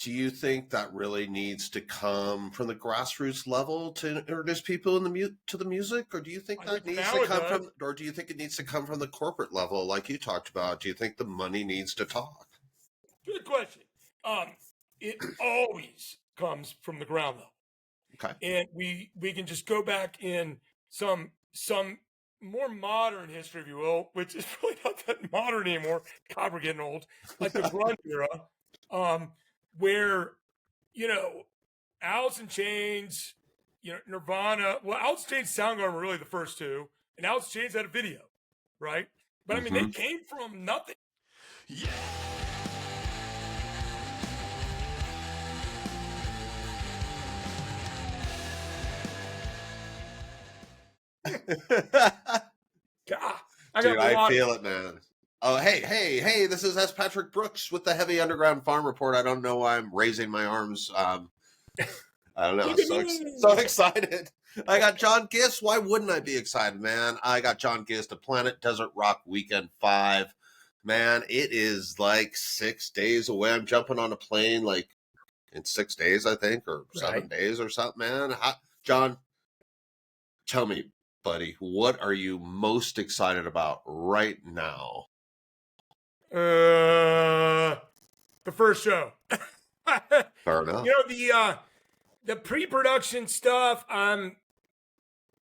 do you think that really needs to come from the grassroots level to introduce people to the music, or do you think that needs to come from, or do you think it needs to come from the corporate level, like you talked about? Do you think the money needs to talk? Good question. It always comes from the ground level. Okay. And we can just go back in some more modern history, if you will, which is really not that modern anymore. God, we're getting old. Like the grunge era, where, Alice in Chains, Nirvana. Well, Alice in Chains, Soundgarden were really the first two, and Alice in Chains had a video, right? But I mean, they came from nothing. Yeah. God, I feel it, man. Oh, hey, this is S. Patrick Brooks with the Heavy Underground Farm Report. I don't know why I'm raising my arms. I don't know. So excited. I got John Gist. Why wouldn't I be excited, man? I got John Gist, a Planet Desert Rock Weekend 5. Man, it is like 6 days away. I'm jumping on a plane like in 6 days, I think, or 7 days or something, man. John, tell me, buddy, what are you most excited about right now? The first show. Fair enough. The pre-production stuff, I'm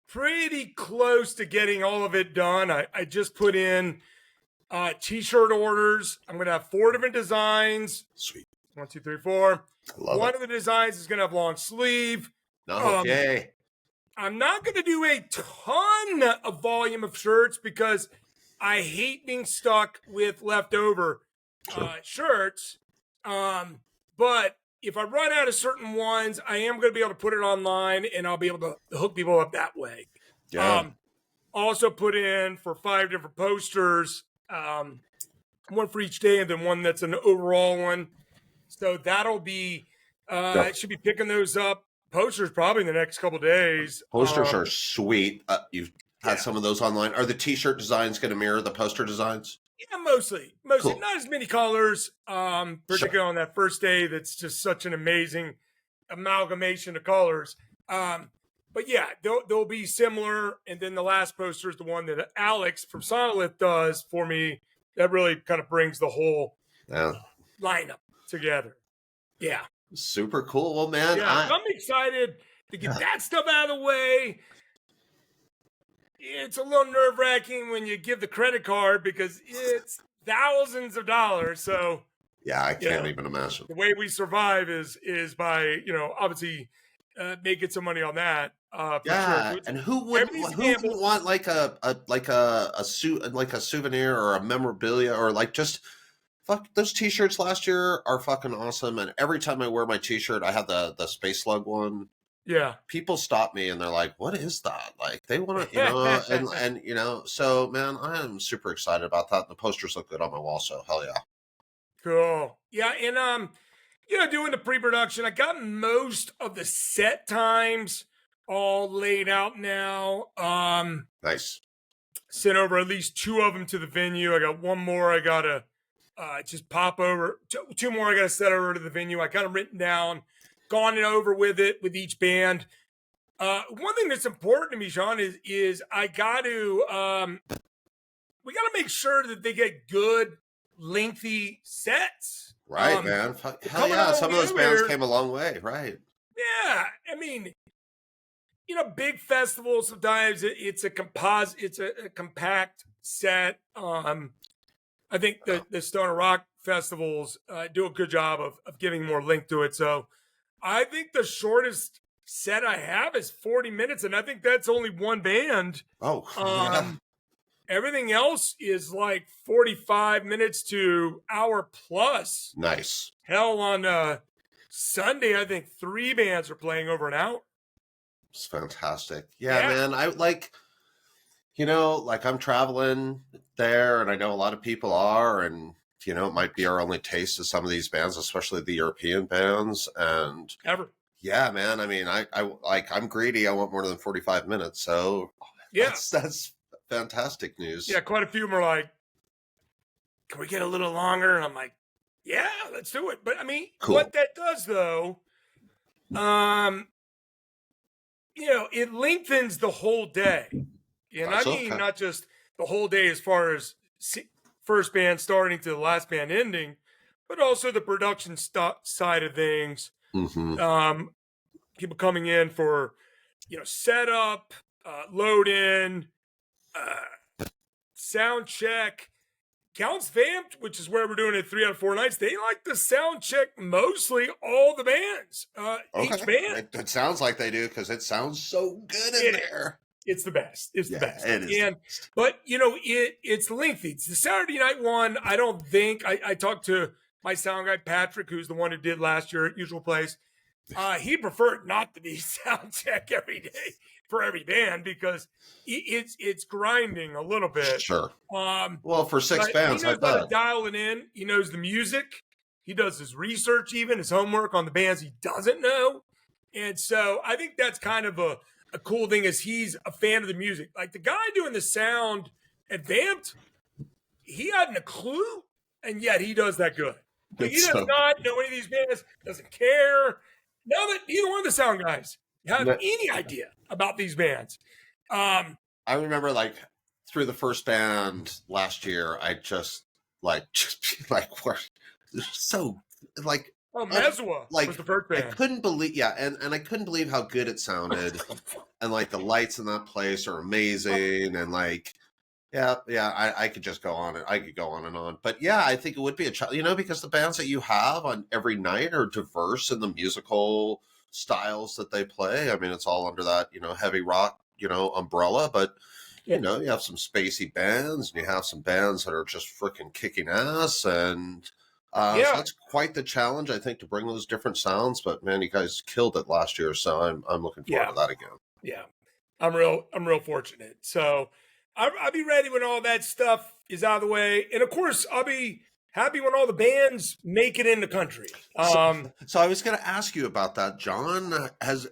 pretty close to getting all of it done. I just put in t-shirt orders. I'm going to have 4 different designs. Sweet. 1, 2, 3, 4. One of the designs is going to have long sleeve. Okay. I'm not going to do a ton of volume of shirts because I hate being stuck with leftover shirts. But if I run out of certain ones, I am going to be able to put it online and I'll be able to hook people up that way. Yeah. Also put in for 5 different posters, one for each day and then one that's an overall one. So that'll be, I should be picking those up. Posters probably in the next couple of days. Posters are sweet. You've had some of those online. Are the t-shirt designs going to mirror the poster designs? Yeah, mostly. Cool. Not as many colors, particularly on that first day. That's just such an amazing amalgamation of colors. But yeah, they'll be similar. And then the last poster is the one that Alex from Sonolith does for me. That really kind of brings the whole lineup together. Yeah. Super cool. Well, man, yeah, I'm excited to get that stuff out of the way. It's a little nerve-wracking when you give the credit card because it's thousands of dollars. So yeah, I can't even imagine. The way we survive is by obviously making some money on that. Yeah, sure. And who wouldn't want like a suit, like a souvenir or a memorabilia or like just. Fuck, those t-shirts last year are fucking awesome. And every time I wear my t-shirt, I have the Space Slug one. Yeah. People stop me and they're like, what is that? Like they want to, and so man, I am super excited about that. The posters look good on my wall. So hell yeah. Cool. Yeah. And, doing the pre-production, I got most of the set times all laid out now. Nice. Sent over at least 2 of them to the venue. I got 1 more. I got to, just pop over 2 more. I got to set over to the venue. I got them written down, gone and over with it with each band. One thing that's important to me, Sean, is I got to we got to make sure that they get good, lengthy sets. Right, man. Hell yeah! Some of those bands came a long way, right? Yeah, I mean, big festivals sometimes it's a composite, it's a compact set. I think the Stoner Rock festivals do a good job of giving more length to it. So I think the shortest set I have is 40 minutes, and I think that's only one band. Oh, yeah. Everything else is like 45 minutes to hour plus. Nice. Hell, on Sunday, I think 3 bands are playing over an hour. It's fantastic. Yeah, man. I like... I'm traveling there and I know a lot of people are, and, it might be our only taste of some of these bands, especially the European bands. And yeah, man. I mean, I'm greedy. I want more than 45 minutes. So yeah, that's fantastic news. Yeah. Quite a few of them are like, can we get a little longer? And I'm like, Yeah, let's do it. But I mean, Cool. what that does though, it lengthens the whole day. And I That's mean, okay. not just the whole day as far as first band starting to the last band ending, but also the production side of things. Mm-hmm. People coming in for, setup, load in, sound check. Counts Vamped, which is where we're doing it 3 out of 4 nights, they like to sound check mostly all the bands. Each band. It sounds like they do because it sounds so good in there. It's the best. It's the best. It is. But it's lengthy. It's the Saturday night one. I don't think I talked to my sound guy Patrick, who's the one who did last year at Usual Place. He preferred not to be sound check every day for every band because it's grinding a little bit. Sure. Well, for 6 bands, he knows how to dial it in. He knows the music. He does his research, even his homework on the bands he doesn't know. And so I think that's kind of a cool thing is he's a fan of the music. Like the guy doing the sound at Vamped, he hadn't a clue, and yet he does that good. Like, he does not know any of these bands, doesn't care. Now that neither one of the sound guys have any idea about these bands. I remember like through the first band last year, I just what so like Mesua was the first band. I couldn't believe and I couldn't believe how good it sounded. And like the lights in that place are amazing and like I could just go on. I could go on and on. But yeah, I think it would be a challenge, because the bands that you have on every night are diverse in the musical styles that they play. I mean, it's all under that, heavy rock, umbrella. But, you have some spacey bands and you have some bands that are just freaking kicking ass. And so that's quite the challenge, I think, to bring those different sounds. But man, you guys killed it last year. So I'm looking forward to that again. Yeah, I'm real fortunate. So I'll be ready when all that stuff is out of the way. And of course, I'll be happy when all the bands make it in the country. So I was going to ask you about that, John. Has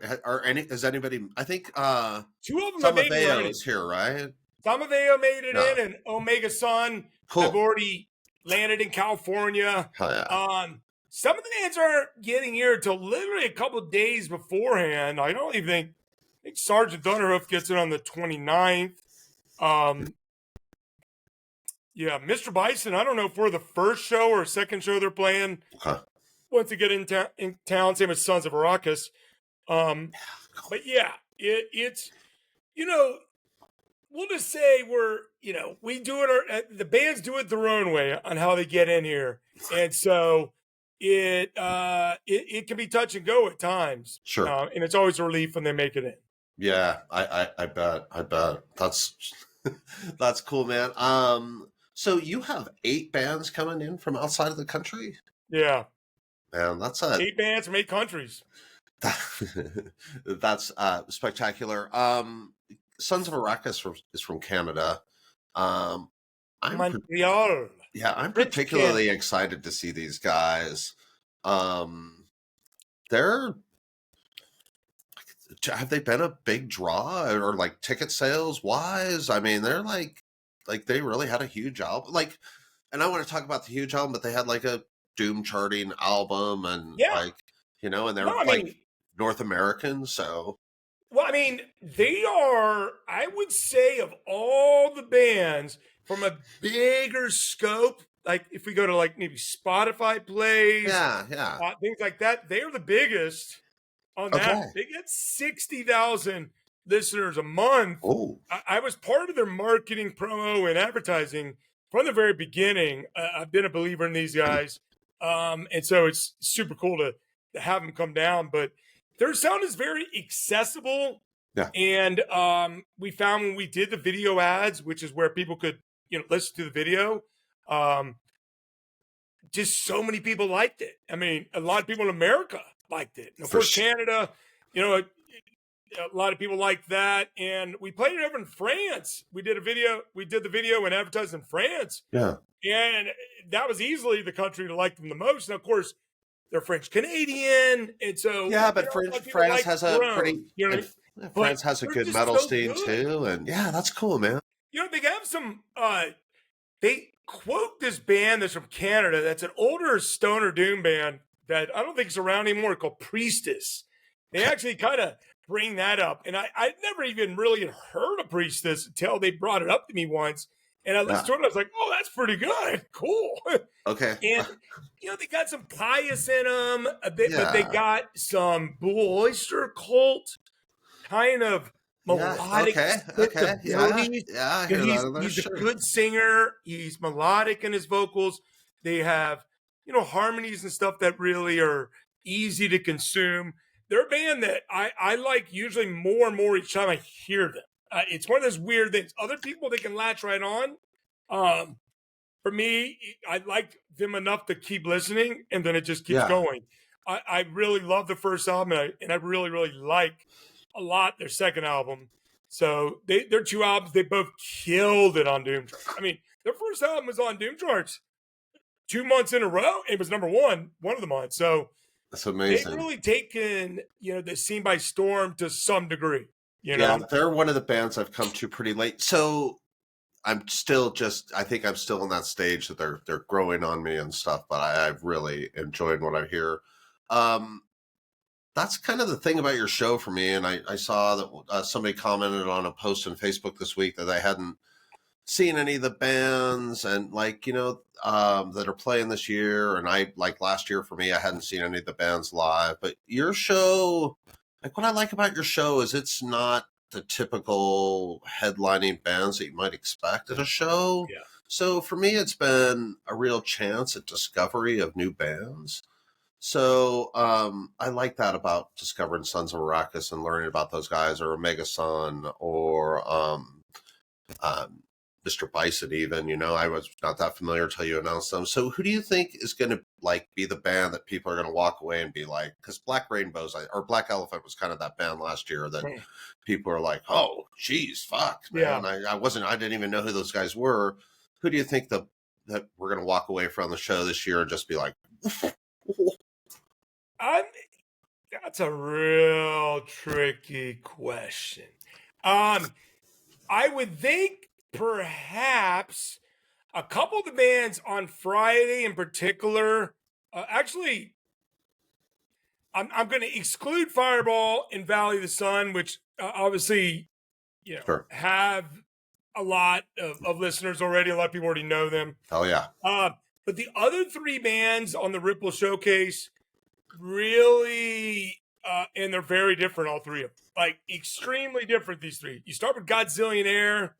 anybody, I think 2 of them have made it is here, right? Samaveo made it in, and Omega Sun have already landed in California. Hell yeah. Some of the bands aren't getting here until literally a couple of days beforehand. I think Sergeant Thunderhoof gets it on the 29th. Mr. Bison, I don't know if we're the first show or second show they're playing. Okay. Once they get in town, same as Sons of Arrakis. But yeah, it's, we'll just say we do it, the bands do it their own way on how they get in here. And so it can be touch and go at times. Sure. And it's always a relief when they make it in. Yeah, I bet. That's cool, man. So you have 8 bands coming in from outside of the country? Yeah. Man, that's 8 bands from 8 countries. That's spectacular. Sons of Arrakis is from Canada. Montreal. I'm particularly excited to see these guys. Have they been a big draw or like ticket sales wise? I mean, they're like they really had a huge album. Like, and I want to talk about the huge album, but they had like a doom charting album and and they're North American. So, well, I mean, they are, I would say, of all the bands from a bigger scope, like if we go to like maybe Spotify plays, things like that, they are the biggest. On that, they get 60,000 listeners a month. Oh, I was part of their marketing, promo, and advertising from the very beginning. I've been a believer in these guys, and so it's super cool to have them come down. But their sound is very accessible, and we found when we did the video ads, which is where people could listen to the video. Just so many people liked it. I mean, a lot of people in America liked it. And of course, Canada, a lot of people liked that. And we played it over in France. We did the video and advertised in France. Yeah. And that was easily the country to like them the most. And of course, they're French Canadian. And so but France has a pretty France has a good metal scene too. And that's cool, man. They have some they quote this band that's from Canada. That's an older stoner doom band that I don't think is around anymore, called Priestess. They actually kind of bring that up, and I never even really had heard of Priestess until they brought it up to me once. And I listened to it, and I was like, "Oh, that's pretty good, cool." Okay. And they got some pious in them, but they Yeah. got some Blue Oyster Cult kind of melodic Okay. Okay. Yeah. sensibilities. Yeah. I hear He's that. he's a Sure. good singer. He's melodic in his vocals. They have harmonies and stuff that really are easy to consume. They're a band that I like usually more and more each time I hear them. It's one of those weird things. Other people, they can latch right on. For me, I like them enough to keep listening, and then it just keeps going. I really love the first album, and I really, really like a lot their second album. So their two albums, they both killed it on Doom Charts. I mean, their first album was on Doom Charts 2 months in a row. It was number one of the months. So that's amazing. they've really taken the scene by storm to some degree. They're one of the bands I've come to pretty late. So I'm still I think I'm still in that stage that they're growing on me and stuff, but I've really enjoyed what I hear. That's kind of the thing about your show for me. And I saw that somebody commented on a post on Facebook this week that they hadn't seen any of the bands and that are playing this year. And I, like last year for me, I hadn't seen any of the bands live, but your show, what I like about your show is it's not the typical headlining bands that you might expect at a show. Yeah. So for me, it's been a real chance at discovery of new bands. So I like that about discovering Sons of Arrakis and learning about those guys, or Omega Sun, or Mr. Bison even. I was not that familiar until you announced them. So who do you think is going to be the band that people are going to walk away and be like, because Black Rainbows or Black Elephant was kind of that band last year that people are like, oh, geez, fuck, man. Yeah. I didn't even know who those guys were. Who do you think that we're going to walk away from the show this year and just be like, that's a real tricky question. I would think perhaps a couple of the bands on Friday in particular. Actually, I'm going to exclude Fireball and Valley of the Sun, which obviously, have a lot of listeners already. A lot of people already know them. Oh yeah. But the other three bands on the Ripple Showcase really, and they're very different, all three of them. Extremely different, these three. You start with Godzillionaire.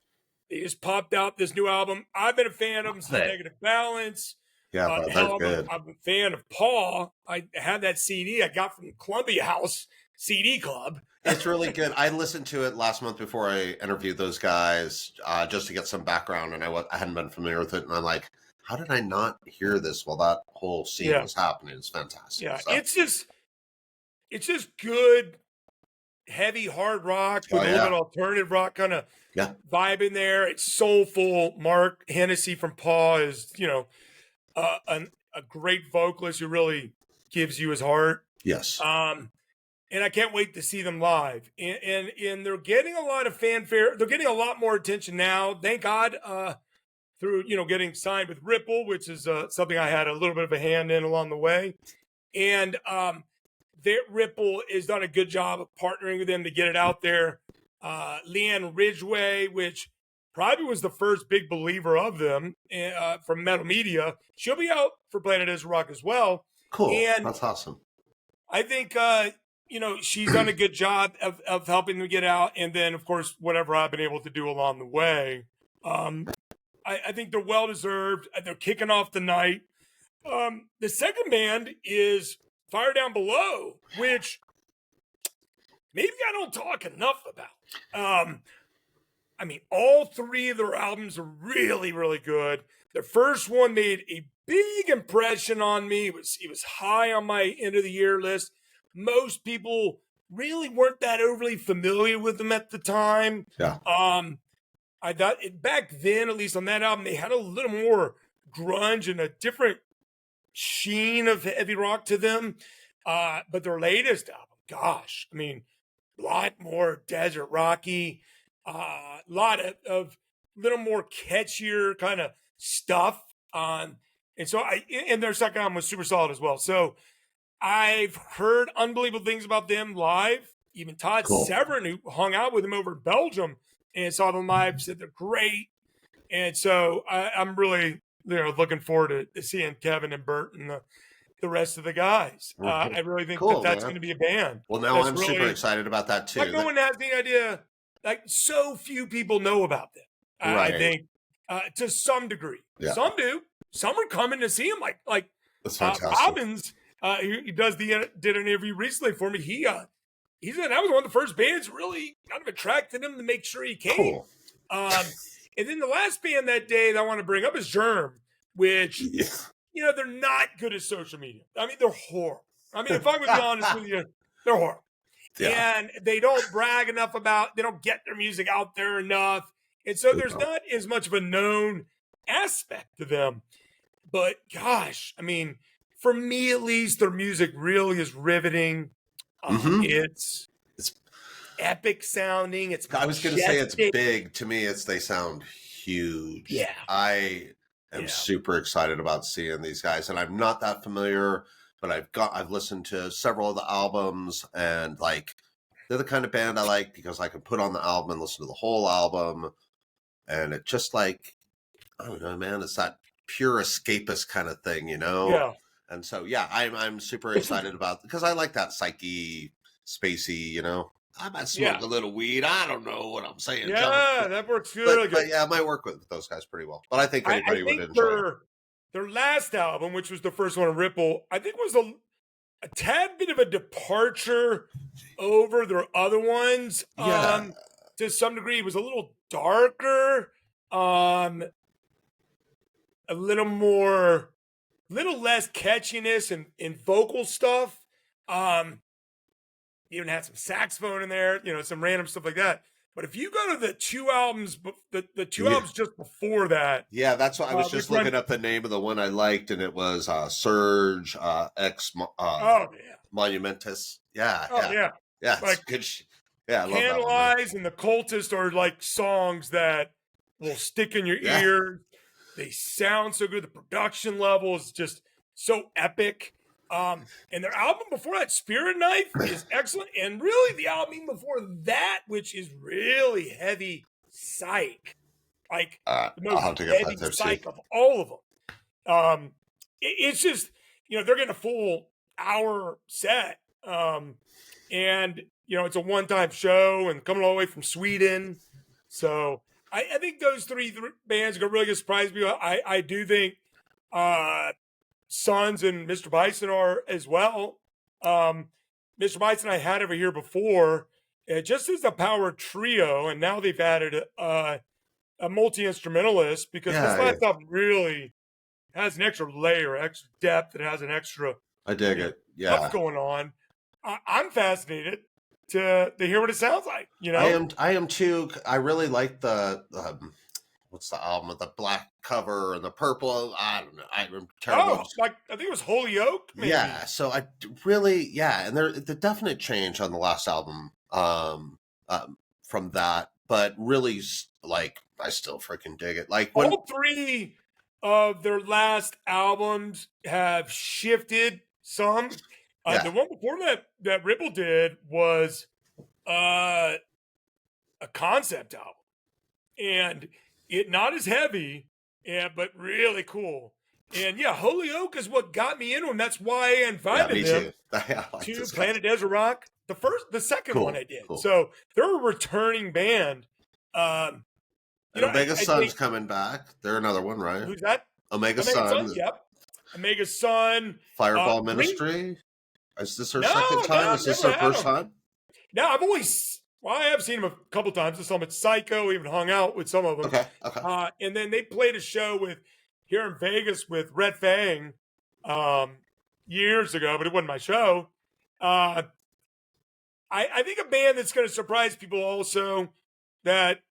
They just popped out this new album. I've been a fan of them since Negative Balance. Yeah, they're good. I'm a fan of Paw. I had that CD I got from Columbia House CD Club. It's really good. I listened to it last month before I interviewed those guys, just to get some background, and I hadn't been familiar with it. And I'm like, how did I not hear this while that whole scene was happening? It's fantastic. Yeah, so. It's just good, heavy hard rock with a little bit of alternative rock kind of vibe in there. It's soulful. Mark Hennessy from Paw is, a great vocalist who really gives you his heart. Yes. And I can't wait to see them live. And they're getting a lot of fanfare. They're getting a lot more attention now. Thank God. Through getting signed with Ripple, which is something I had a little bit of a hand in along the way, and their Ripple has done a good job of partnering with them to get it out there. Leanne Ridgway, which probably was the first big believer of them from Metal Media, she'll be out for Planet Is Rock as well. Cool, and that's awesome. I think she's done a good job of helping them get out, and then of course whatever I've been able to do along the way. I think they're well-deserved. They're kicking off the night. The second band is Fire Down Below, which maybe I don't talk enough about. All three of their albums are really, really good. Their first one made a big impression on me. It was high on my end-of-the-year list. Most people really weren't that overly familiar with them at the time. Yeah. I thought back then, at least on that album, they had a little more grunge and a different sheen of heavy rock to them. But their latest album, gosh, a lot more desert rocky, a lot of little more catchier kind of stuff. And so and their second album was super solid as well. So I've heard unbelievable things about them live. Even Todd Severin, who hung out with him over in Belgium and saw them live, said they're great. And so I'm really, looking forward to seeing Kevin and Bert and the rest of the guys. I really think that's going to be a band. Well, now I'm really super excited about that too. Like no one has any idea. Like so few people know about them. I think to some degree. Yeah. Some do. Some are coming to see him. Like that's fantastic. Robbins, he did an interview recently for me. He said that was one of the first bands really kind of attracted him to make sure he came. Cool. And then the last band that day that I want to bring up is Germ, which they're not good at social media. I mean, they're horrible. I mean, if I'm going to be honest with you, they're horrible. Yeah. And they don't brag enough they don't get their music out there enough. And so there's not as much of a known aspect to them. But gosh, I mean, for me at least, their music really is riveting. It's epic sounding. It's majestic. I was going to say it's big. To me, they sound huge. Yeah. I am super excited about seeing these guys, and I'm not that familiar, but I've listened to several of the albums, and like they're the kind of band I like because I can put on the album and listen to the whole album, and it just like I don't know, man, it's that pure escapist kind of thing, Yeah. And so I'm super excited about because I like that psyche, spacey, I might smoke a little weed. I don't know what I'm saying. Yeah, that works really good. But yeah, it might work with those guys pretty well. But I think anybody would enjoy it. Their last album, which was the first one, Ripple, I think was a tad bit of a departure over their other ones. Yeah. To some degree, it was a little darker, a little less catchiness and vocal stuff. Even had some saxophone in there, some random stuff like that. But if you go to the two albums, the two albums just before that. Yeah, that's what I was just looking up the name of the one I liked, and it was Surge X Monumentus. Yeah. Like, good. I love that one. Candlelight and The Cultist are like songs that will stick in your ear. They sound so good. The production level is just so epic. And their album before that, Spirit Knife, is excellent. And really the album before that, which is really heavy psych. Like the most heavy psych of all of them. It's just, they're getting a full hour set. And, it's a one-time show and coming all the way from Sweden. So I think those three bands are going to really get surprised me. I do think Sons and Mr. Bison are as well. Mr. Bison I had over here before, just as a power trio, and now they've added a multi-instrumentalist because this last album really has an extra layer, extra depth. It has an extra. I dig it. Yeah, stuff going on. I'm fascinated to hear what it sounds like. I am too. I really like the. What's the album with the black cover and the purple? I don't know. I'm terrible. I think it was Holy Oak. Maybe. Yeah. So I really, and the definite change on the last album from that, but really, like, I still freaking dig it. Like all three of their last albums have shifted some. The one before that Ripple did was a concept album, and it not as heavy, but really cool. And Holy Oak is what got me into them. That's why I invited them to Planet Desert Rock. The second one I did. Cool. So they're a returning band. Omega Sun's coming back. They're another one, right? Who's that? Omega Sun. Yep. Omega Sun. Fireball Ministry. Is this her second time? Is this her first time? No, I have seen them a couple times. I saw them at Psycho, even hung out with some of them. Okay. And then they played a show here in Vegas with Red Fang years ago, but it wasn't my show. I think a band that's going to surprise people also that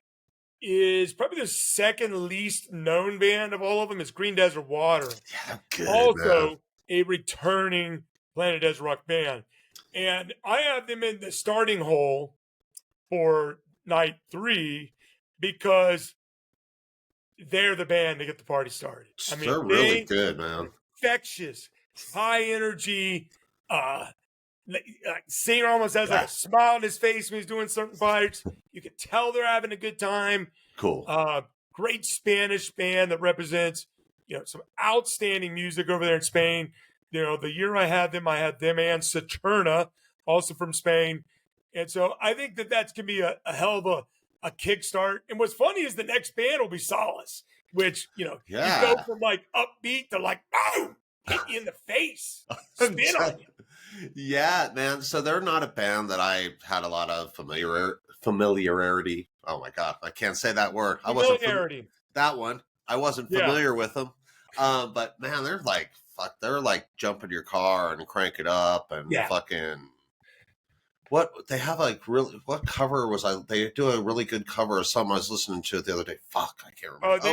is probably the second least known band of all of them is Green Desert Water. Yeah, good, also man. A returning Planet Desert Rock band. And I have them in the starting hole for night 3 because they're the band to get the party started. I mean, they're really good, man. Infectious, high energy. Singer almost has like a smile on his face when he's doing certain parts. You can tell they're having a good time. Cool. Great Spanish band that represents, some outstanding music over there in Spain. The year I had them and Saturna, also from Spain. And so I think that's going to be a hell of a kickstart. And what's funny is the next band will be Solace, which, you go from like upbeat to like, boom, hit you in the face, spin on you. Yeah, man. So they're not a band that I had a lot of familiarity. Oh my God, I can't say that word. Familiarity. That one. I wasn't familiar with them. But man, they're like, they're like jump in your car and crank it up and fucking. What they have what cover they do a really good cover of something I was listening to the other day. Fuck, I can't remember.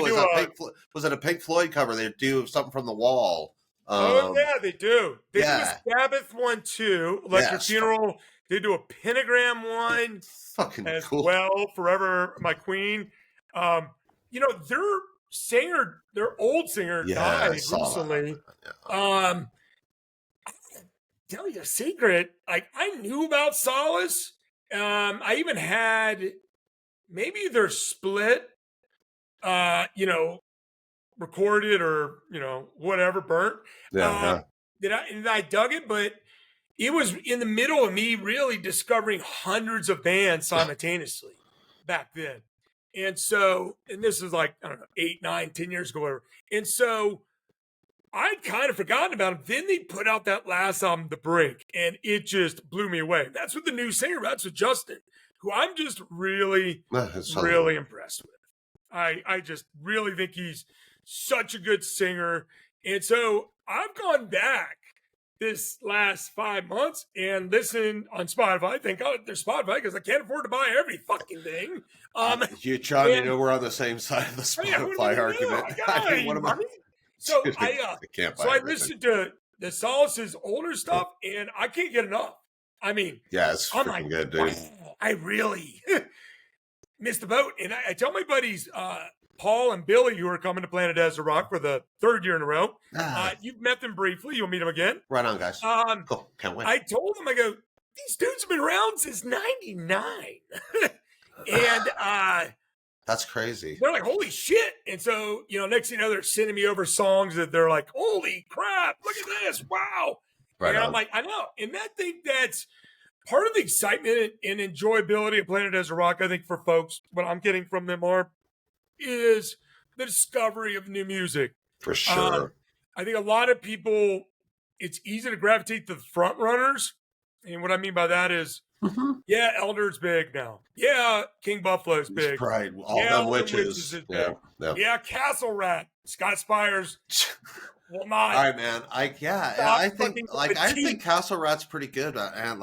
Was it a Pink Floyd cover? They do something from the Wall. They do. They do a Sabbath one too. Electric Funeral. They do a Pentagram one. Fucking as cool. Well, Forever My Queen. Their old singer died recently. I tell you a secret. Like I knew about Solace. I even had maybe their split. Recorded or whatever burnt. I dug it, but it was in the middle of me really discovering hundreds of bands simultaneously back then. And so, and this is like, I don't know, 8, 9, 10 years ago, whatever. And so I'd kind of forgotten about them. Then they put out that last album, The Brink, and it just blew me away. That's with the new singer, that's with Justin, who I'm just really impressed with. I just really think he's such a good singer. And so I've gone back this last 5 months and listened on Spotify. Thank God there's Spotify because I can't afford to buy every fucking thing. John, we're on the same side of the Spotify argument. I listened to the Solace's older stuff and I can't get enough. I mean, it's freaking good, dude. I really missed the boat. And I tell my buddies, Paul and Billy, who are coming to Planet Desert Rock for the 3rd year in a row. You've met them briefly. You'll meet them again. Right on, guys. Cool. Can't wait. I told them, I go, these dudes have been around since 99. And that's crazy. They're like, holy shit. And so, next thing you know, they're sending me over songs that they're like, holy crap, look at this. Wow. Right. And I'm like, I know. And I think that's part of the excitement and enjoyability of Planet Desert Rock, I think, for folks, what I'm getting from them is the discovery of new music. For sure. I think a lot of people, it's easy to gravitate to the front runners. And what I mean by that is, Elder's big now. Yeah, King Buffalo's big. Right. All them witches. Is big. Yeah, Castle Rat. Scott Spires. Well, not. All right, man. I think Castle Rat's pretty good, and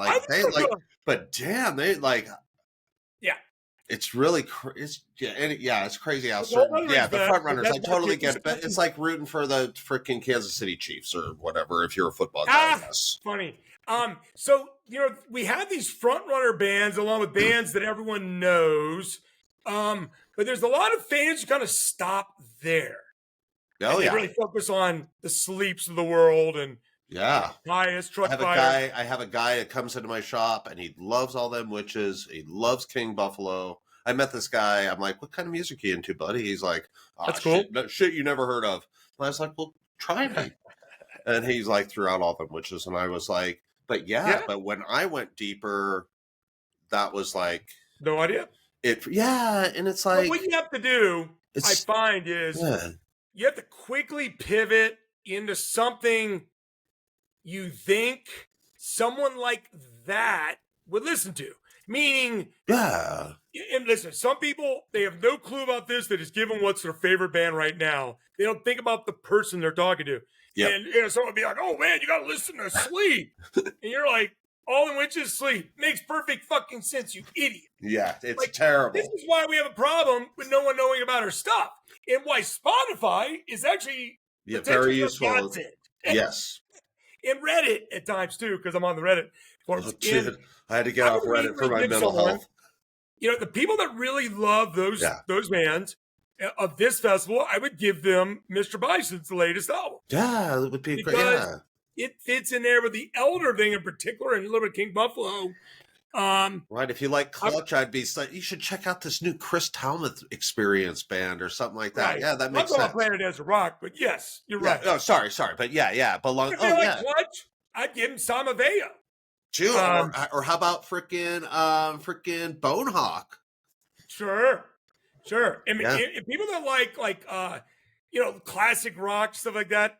but damn, it's really it's crazy how certain the front runners. I totally get it, but it's like rooting for the freaking Kansas City Chiefs or whatever if you're a football guy. Funny. So we have these front runner bands along with bands that everyone knows, but there's a lot of fans who kind of stop there. They really focus on the Sleeps of the world and Pious, Truck Fire. I have a guy that comes into my shop and he loves all them witches. He loves King Buffalo. I met this guy. I'm like, what kind of music are you into, buddy? He's like, that's cool. Shit you never heard of. And I was like, well, try me. And he's like, throughout all them witches. And I was like, but when I went deeper, that was like, no idea. And it's like, what you have to do, I find, is you have to quickly pivot into something you think someone like that would listen to. Meaning, and listen, some people, they have no clue about this. They just give them what's their favorite band right now. They don't think about the person they're talking to. Yep. And someone would be like, oh man, you got to listen to Sleep. And you're like, all in witches Sleep. Makes perfect fucking sense, you idiot. Yeah, it's terrible. This is why we have a problem with no one knowing about our stuff. And why Spotify is actually very useful. Yes. And Reddit at times too, because I'm on the Reddit forums. I had to get off Reddit for my mental health. The people that really love those bands of this festival, I would give them Mr. Bison's latest album. Yeah, it would be great. Because Yeah. it fits in there with the Elder thing in particular, and a little bit of King Buffalo. Right. If you like Clutch, you should check out this new Chris Talmud Experience band or something like that. Right. Yeah, that makes sense. I'm going to Planet as a Rock, but yes, you're right. Oh, sorry. But yeah. Belong. If they like Clutch, I'd give him Samavea. Too. Or how about frickin' Bonehawk? Sure. I mean, if people that like classic rock, stuff like that,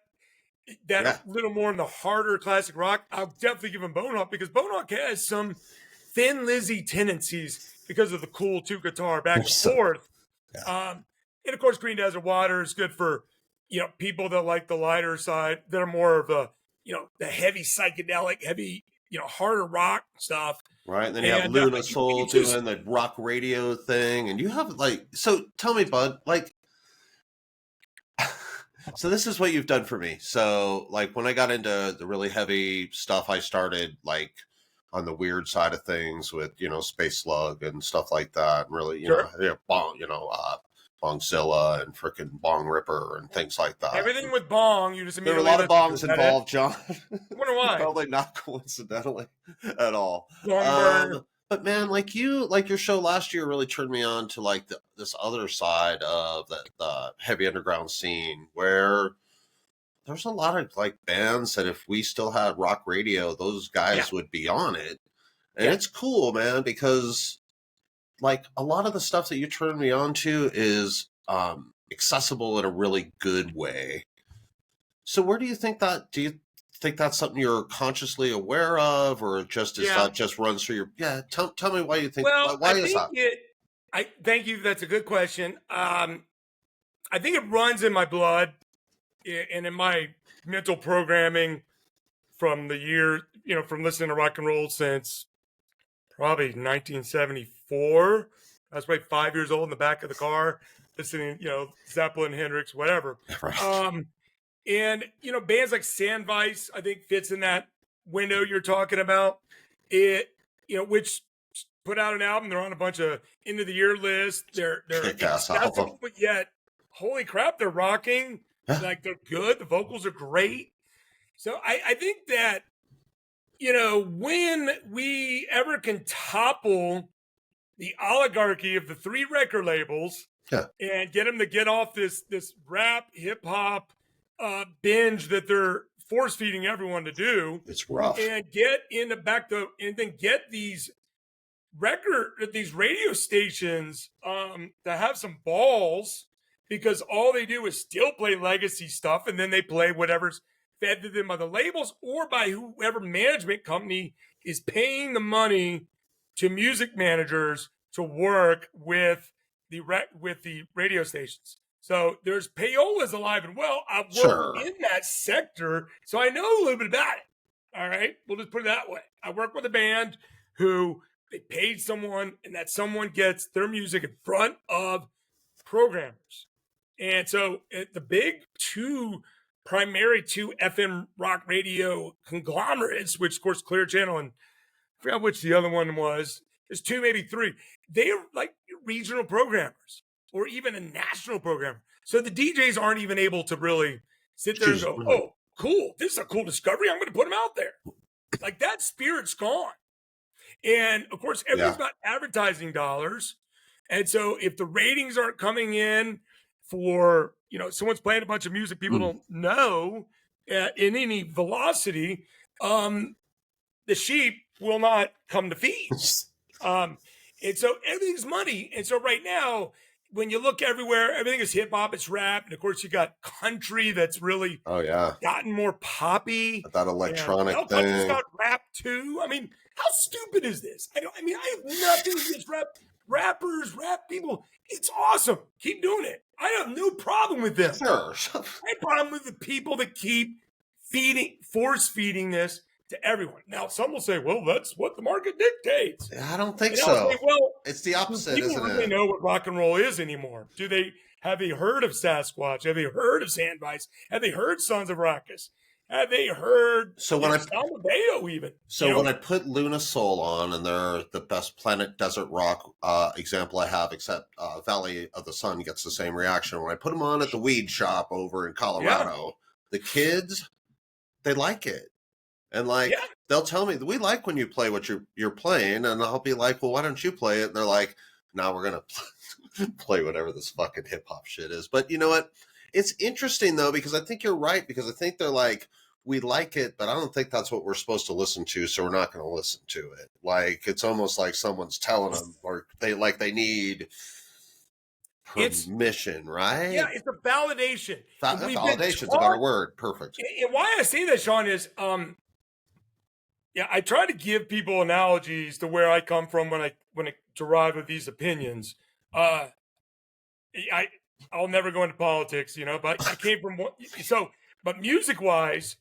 a little more in the harder classic rock, I'll definitely give him Bonehawk, because Bonehawk has some Thin Lizzy tendencies because of the cool two guitar back and forth. Yeah. And of course, Green Desert Water is good for, people that like the lighter side, that are more of the heavy psychedelic, heavy, harder rock stuff. Right. And then you have Luna Soul doing the rock radio thing. And you have so tell me, bud, so this is what you've done for me. So when I got into the really heavy stuff, I started on the weird side of things with, Space Slug and stuff like that. And really, Bongzilla and frickin' Bong Ripper and things like that. Everything with Bong, you just immediately... There were a lot of bongs involved, John. I wonder why. Probably not coincidentally at all. But man, your show last year really turned me on to this other side of the heavy underground scene, where there's a lot of bands that if we still had rock radio, those guys would be on it. And it's cool, man, because a lot of the stuff that you turned me on to is accessible in a really good way. So where do you think that, do you think that's something you're consciously aware of, or just that just runs through your, tell me why you think, why is that? Thank you. That's a good question. I think it runs in my blood and in my mental programming from the year, from listening to rock and roll since probably 1974. I was probably 5 years old in the back of the car listening, Zeppelin, Hendrix, whatever. Right. And, bands like Sandvice, I think fits in that window you're talking about. Which put out an album. They're on a bunch of end of the year lists. They're accessible, but yet, holy crap, they're rocking. They're good. The vocals are great. So I think that, when we ever can topple the oligarchy of the 3 record labels and get them to get off this rap, hip hop binge that they're force feeding everyone to do, it's rough, and get and then get these radio stations to have some balls, because all they do is still play legacy stuff, and then they play whatever's fed to them by the labels or by whoever management company is paying the money to music managers to work with the radio stations. So there's payolas alive and well. I've worked in that sector, so I know a little bit about it. All right, we'll just put it that way. I work with a band who they paid someone, and that someone gets their music in front of programmers. And so the big primary two FM rock radio conglomerates, which of course Clear Channel and I forgot which the other one was. There's 2, maybe 3. They're like regional programmers or even a national programmer. So the DJs aren't even able to really sit there and go, oh, cool, this is a cool discovery. I'm going to put them out there. That spirit's gone. And of course, everything's about advertising dollars. And so if the ratings aren't coming in for, someone's playing a bunch of music people don't know in any velocity, the sheep will not come to feed. And so everything's money. And so right now, when you look everywhere, everything is hip hop, it's rap. And of course, you got country that's really gotten more poppy. That electronic thing. Country's got rap too. I mean, how stupid is this? I have nothing against rappers, rap people. It's awesome. Keep doing it. I have no problem with them. Sure. I have problem with the people that keep force feeding this to everyone. Now, some will say, well, that's what the market dictates. I don't think so. Say, well, it's the opposite, isn't it? People really know what rock and roll is anymore. Have they heard of Sasquatch? Have they heard of Sandvice? Have they heard Sons of Arrakis? Have they heard So when I Salvadeo even? So when I put Luna Soul on, and they're the best Planet Desert Rock example I have, except Valley of the Sun gets the same reaction. When I put them on at the weed shop over in Colorado, the kids, they like it. And like, they'll tell me, we like when you play what you're playing. And I'll be like, well, why don't you play it? And they're like, now we're going to play whatever this fucking hip hop shit is. But you know what? It's interesting though, because I think you're right, because I think they're like, we like it, but I don't think that's what we're supposed to listen to, so we're not going to listen to it. Like, it's almost like someone's telling them, or they need permission, right? Yeah, it's a validation. Validation's a better word. Perfect. And why I say that, Sean, is I try to give people analogies to where I come from when I derive of these opinions. I'll never go into politics, but I came from but music wise,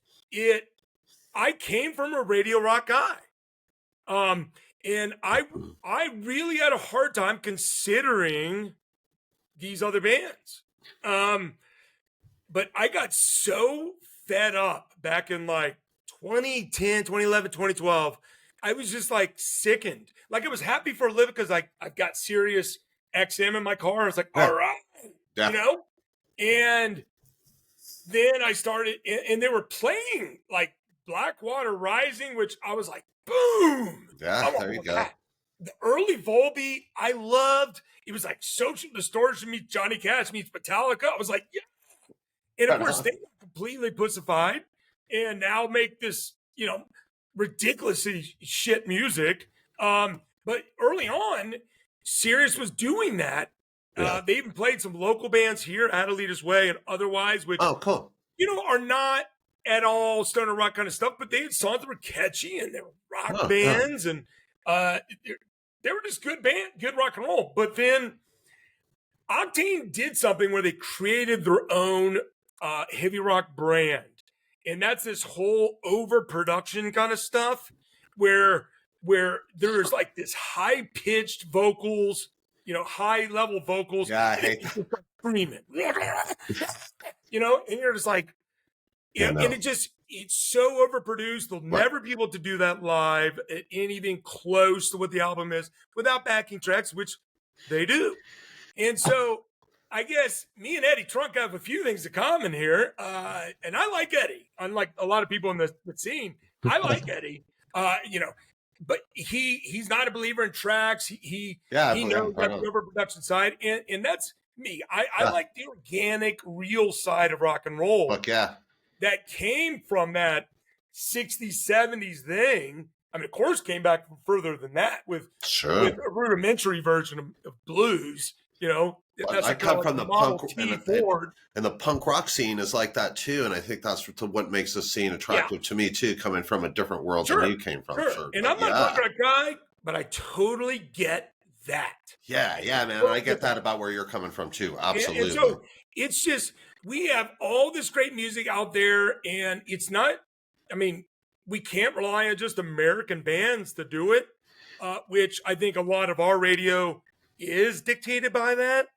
I came from a radio rock guy. And I really had a hard time considering these other bands. But I got so fed up back in like 2010, 2011, 2012. I was just like sickened. Like, I was happy for a living because I've got Sirius XM in my car. I was like, all right, and then I started, and they were playing like Blackwater Rising, which I was like, boom. Yeah, there you go. That. The early Volbeat, I loved. It was like Social Distortion meets Johnny Cash meets Metallica. I was like, yeah. And of course, they got completely pussified and now make this, ridiculously shit music. But early on, Sirius was doing that. Yeah. They even played some local bands here, Adelita's Way and otherwise, which, cool. Are not at all stoner rock kind of stuff, but they had songs that were catchy and they were rock bands and they were just good rock and roll. But then Octane did something where they created their own heavy rock brand. And that's this whole overproduction kind of stuff where there's like this high-pitched vocals, high level vocals. Yeah, I hate that. Screaming. And you're just like, and it's so overproduced. They'll never be able to do that live at anything close to what the album is without backing tracks, which they do. And so I guess me and Eddie Trunk have a few things in common here. And I like Eddie, unlike a lot of people in the scene. I like Eddie, but he's not a believer in tracks. He knows about the overproduction side. And that's me. I like the organic, real side of rock and roll. Fuck yeah. That came from that 60s, 70s thing. I mean, of course, came back further than that with a rudimentary version of blues. That's I come from the punk, and the punk rock scene is like that too. And I think that's what makes this scene attractive to me too, coming from a different world than you came from. Sure. And I'm not a punk rock guy, but I totally get that. Yeah, man. I get that about where you're coming from too. Absolutely. And so it's just, we have all this great music out there, and it's not, we can't rely on just American bands to do it, which I think a lot of our radio is dictated by that,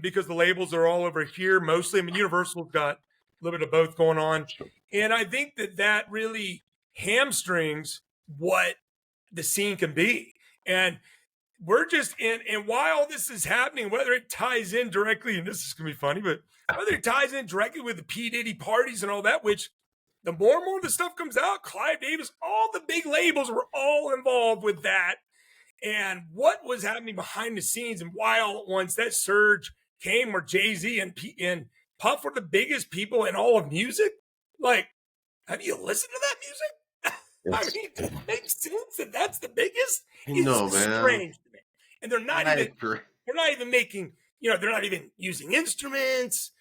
because the labels are all over here mostly. Universal's got a little bit of both going on. And I think that really hamstrings what the scene can be. And we're just and while this is happening, whether it ties in directly, and this is going to be funny, but whether it ties in directly with the P. Diddy parties and all that, which the more and more of the stuff comes out, Clive Davis, all the big labels were all involved with that. And what was happening behind the scenes, and why all at once that surge came where Jay-Z and Puff were the biggest people in all of music. Like, have you listened to that music? It makes sense that that's the biggest. It's strange to me. And they're not even making, they're not even using instruments.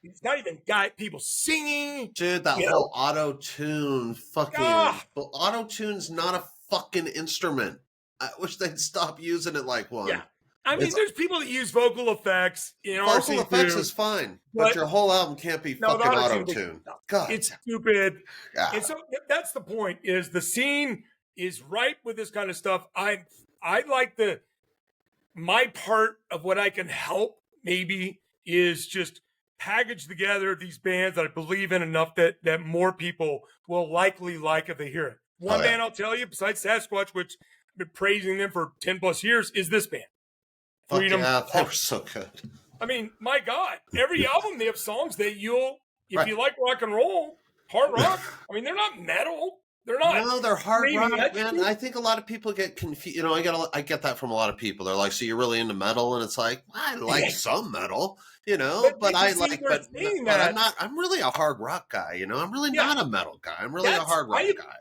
It's not even people singing. Dude, that whole auto-tune auto-tune's not a fucking instrument. I wish they'd stop using it like one. Yeah. There's people that use vocal effects. Vocal effects is fine, but your whole album can't be fucking auto-tune. God, it's stupid. Yeah. And so that's the point, is the scene is ripe with this kind of stuff. I like my part of what I can help maybe is just package together these bands that I believe in enough that more people will likely like if they hear it. One band I'll tell you, besides Sasquatch, which I've been praising them for 10 plus years, is this band. Freedom. Yeah, they were so good. I mean, my God, every album they have songs that if you like rock and roll, hard rock, I mean, they're not metal. They're not. No, they're hard rock, man. I think a lot of people get confused. I get that from a lot of people. They're like, "So you're really into metal?" And it's like, well, I like some metal, but I'm not. I'm really a hard rock guy. I'm really not a metal guy. I'm really a hard rock guy.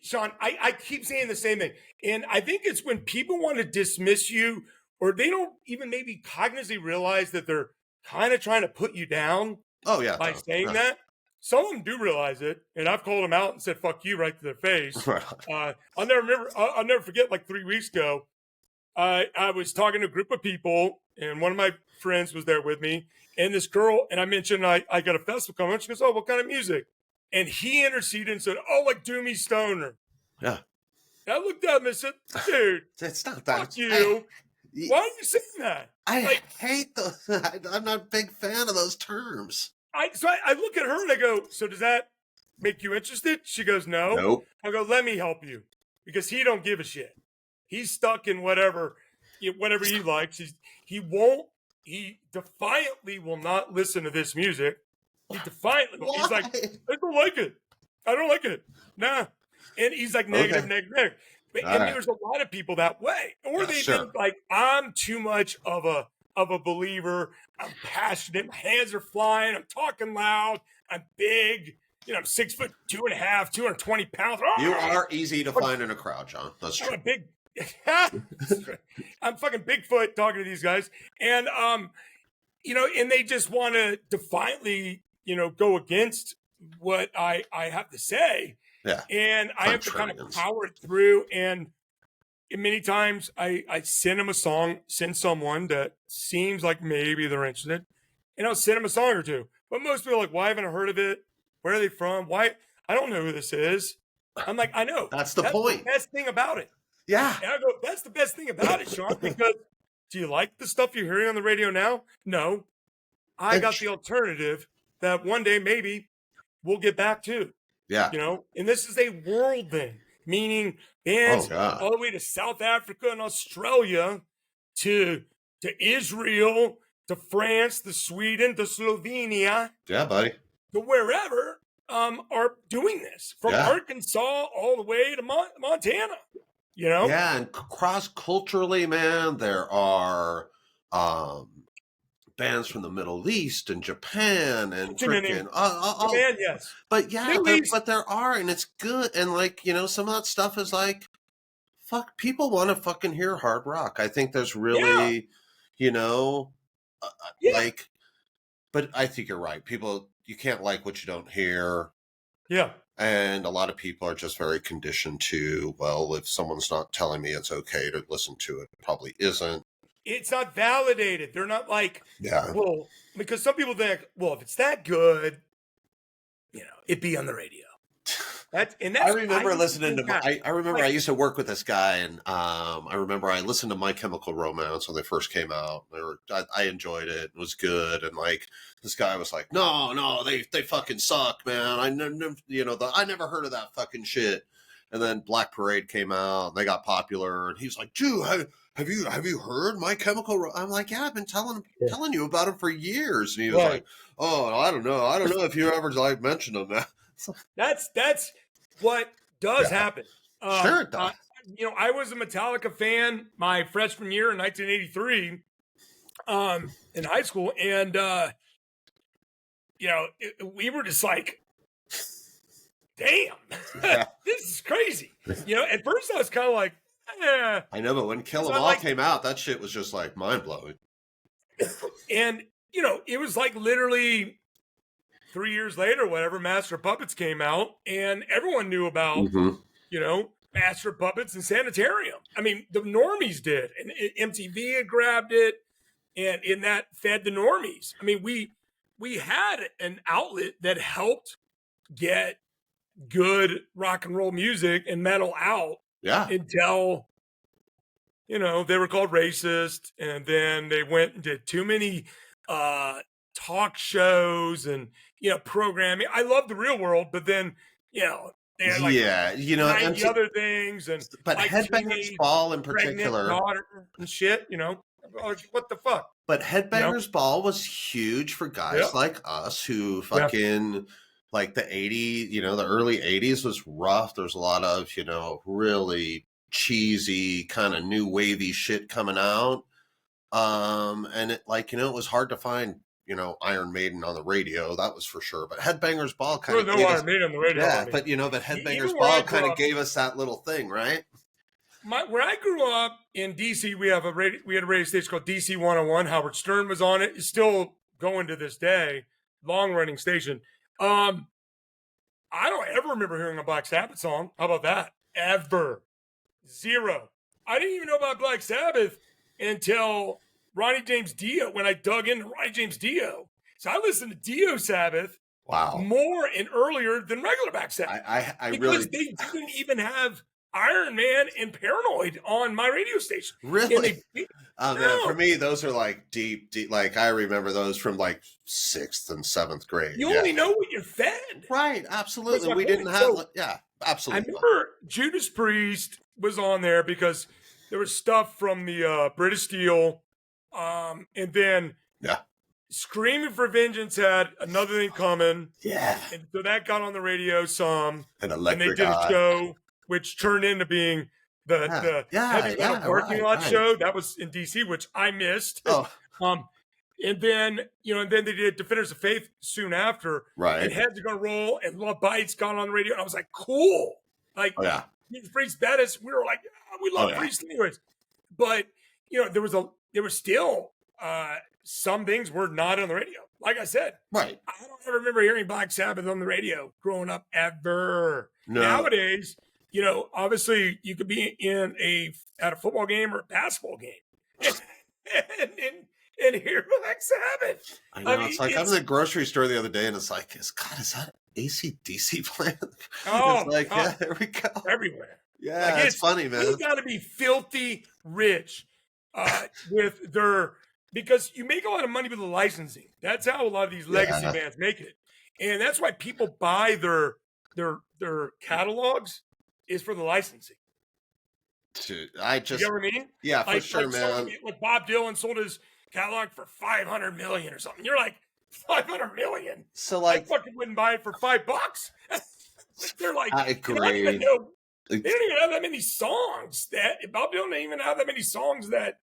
Sean, I keep saying the same thing, and I think it's when people want to dismiss you, or they don't even maybe cognizantly realize that they're kind of trying to put you down. Oh yeah, by saying that. Some of them do realize it, and I've called them out and said "fuck you" right to their face. I'll never forget. Like 3 weeks ago, I was talking to a group of people, and one of my friends was there with me, and this girl, and I mentioned I got a festival coming. She goes, "Oh, what kind of music?" And he interceded and said, "Oh, like doomy stoner." Yeah. I looked at him and said, "Dude, it's not that. Fuck you. Why are you saying that?" I hate those. I'm not a big fan of those terms. So I look at her and I go, "So does that make you interested?" She goes, "No." Nope. I go, "Let me help you," because he don't give a shit. He's stuck in whatever he likes. He defiantly will not listen to this music. He defiantly will. He's like, "I don't like it. I don't like it." Nah. And he's like, negative. And there's a lot of people that way. Or they think like, I'm too much of a believer. I'm passionate. My hands are flying. I'm talking loud. I'm big. I'm 6'2.5", 220 pounds. You are easy to find in a crowd, John. That's true. I'm a big. I'm fucking Bigfoot talking to these guys, and and they just want to defiantly, go against what I have to say. Yeah. And I have to kind of power it through. And many times I send them a song, send someone that seems like maybe they're interested, and I'll send them a song or two. But most people are like, "Why haven't I heard of it? Where are they from? Why? I don't know who this is." I'm like, "I know. That's the point. The best thing about it." Yeah. And I go, "That's the best thing about it, Sean, because do you like the stuff you're hearing on the radio now? No. I got the alternative that one day maybe we'll get back to." Yeah. And this is a world thing, meaning bands all the way to South Africa and Australia, to Israel, to France, to Sweden, to Slovenia. Yeah, buddy. To wherever are doing this. From Arkansas all the way to Montana. Yeah, and cross-culturally, man, there are bands from the Middle East and Japan and Japan, yes. But but there are, and it's good. And some of that stuff is like, fuck, people want to fucking hear hard rock. I think there's really, but I think you're right. People, you can't like what you don't hear. Yeah. And a lot of people are just very conditioned to, well, if someone's not telling me it's okay to listen to it, it probably isn't. It's not validated. They're not like, well, because some people think, well, if it's that good, it'd be on the radio. I remember listening to. I remember I used to work with this guy, and I remember I listened to My Chemical Romance when they first came out. I enjoyed it. It was good, and this guy was like, "No, they fucking suck, man. I never heard of that fucking shit." And then Black Parade came out, and they got popular, and he's like, "Dude, have you heard My Chemical Romance?" I'm like, "Yeah, I've been telling you about him for years." And he was like, "Oh, I don't know if you ever mentioned him." That's what does happen. Sure it does. I was a Metallica fan my freshman year in 1983 in high school, and we were just like, damn, this is crazy. At first I was kind of like, I know, but when Kill 'Em All came out, that shit was just like mind blowing. And it was like literally 3 years later, whatever, Master of Puppets came out, and everyone knew about, Master of Puppets and Sanitarium. I mean, the normies did, and MTV had grabbed it, and that fed the normies. I mean, we had an outlet that helped get good rock and roll music and metal out. Yeah. Until, they were called racist, and then they went and did too many talk shows and, programming. I love the Real World, but then, they had like Yeah, 90 other things and but like Headbangers Ball in pregnant particular, daughter and shit, like, what the fuck? but Headbangers Ball was huge for guys like us who fucking like the 80s, the early 80s was rough. There's a lot of, really cheesy kind of new wavy shit coming out. And it it was hard to find, Iron Maiden on the radio, that was for sure. But Headbangers Ball kind of gave us, Iron Maiden on the radio. yeah, but but Headbangers Ball kind of gave us that little thing, right? Where I grew up in DC, we had a radio station called DC 101. Howard Stern was on it. It's still going to this day, long running station. I don't ever remember hearing a Black Sabbath song. How about that? Ever. Zero. I didn't even know about Black Sabbath until Ronnie James Dio, when I dug into Ronnie James Dio. So I listened to Dio Sabbath more and earlier than regular Black Sabbath. Because they didn't even have Iron Man and Paranoid on my radio station. Really? Man, for me, those are like deep. Like I remember those from like 6th and 7th grade. You only know what you're fed. Right, absolutely. We didn't have, absolutely. I remember Judas Priest was on there because there was stuff from the British Steel. And then Screaming for Vengeance had Another Thing Coming. Yeah. And so that got on the radio some. And they did a show which turned into being the Heavy Metal Parking Lot show. That was in DC, which I missed. And then, and then they did Defenders of Faith soon after. Right. And Heads Are Gonna Roll and Love Bites got on the radio. And I was like, cool. Like, Priest Bettis, we were like, we love Priest anyways. But, there was still some things were not on the radio. Like I said, right. I don't ever remember hearing Black Sabbath on the radio growing up ever. No. Nowadays, obviously you could be at a football game or a basketball game and hear Black Sabbath. I know. It's like I was at the grocery store the other day and it's like, is that AC/DC playing? Oh, it's like, yeah, there we go. Everywhere. Yeah, it's funny, man. You got to be filthy rich with their, because you make a lot of money with the licensing. That's how a lot of these legacy bands make it, and that's why people buy their catalogs is for the licensing. Dude, you know what I mean? Yeah, for sure, man. Like Bob Dylan sold his catalog for $500 million or something. You're like, $500 million. So like, I fucking wouldn't buy it for $5. They're like, I agree. They don't even have that many songs. Bob Dylan didn't even have that many songs that,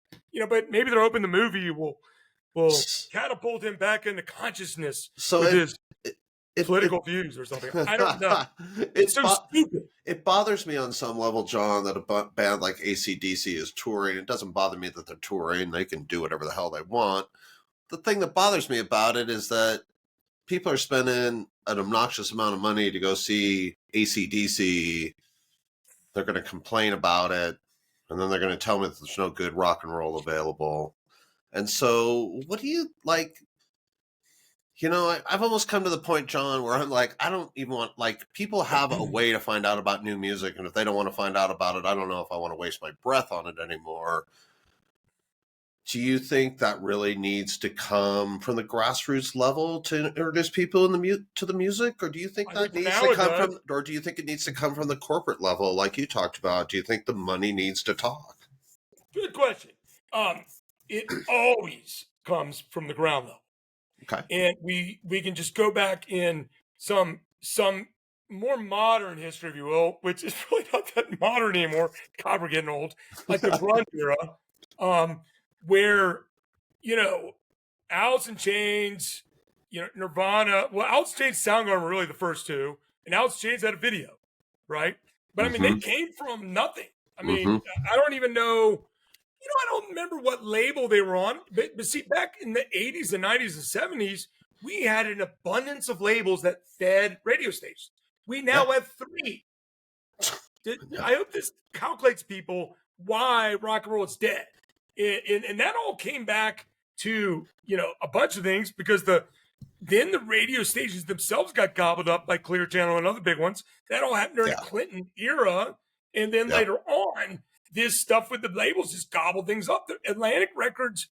but maybe they're hoping the movie will catapult him back into consciousness with his political views or something. I don't know. It's so stupid. It bothers me on some level, John, that a band like AC/DC is touring. It doesn't bother me that they're touring. They can do whatever the hell they want. The thing that bothers me about it is that people are spending an obnoxious amount of money to go see AC/DC. They're going to complain about it, and then they're going to tell me that there's no good rock and roll available. And so, what do you like? I've almost come to the point, John, where I'm like, I don't even want, people have a way to find out about new music, and if they don't want to find out about it, I don't know if I want to waste my breath on it anymore. Do you think that really needs to come from the grassroots level to introduce people to the music, or do you think that needs to come from, or do you think it needs to come from the corporate level, like you talked about? Do you think the money needs to talk? Good question. It always comes from the ground level. Okay. And we can just go back in some more modern history, if you will, which is really not that modern anymore. God, we're getting old. Like the grunge era, where, Alice in Chains, Nirvana. Well, Alice in Chains, Soundgarden were really the first two, and Alice in Chains had a video, right? But I mean, they came from nothing. I mean, I don't even know. I don't remember what label they were on, but see, back in the 80s and 90s and 70s, we had an abundance of labels that fed radio stations. We now have 3. I hope this calculates people why rock and roll is dead. And that all came back to, a bunch of things, because then the radio stations themselves got gobbled up by Clear Channel and other big ones. That all happened during the Clinton era. And then later on, this stuff with the labels just gobbled things up. The Atlantic Records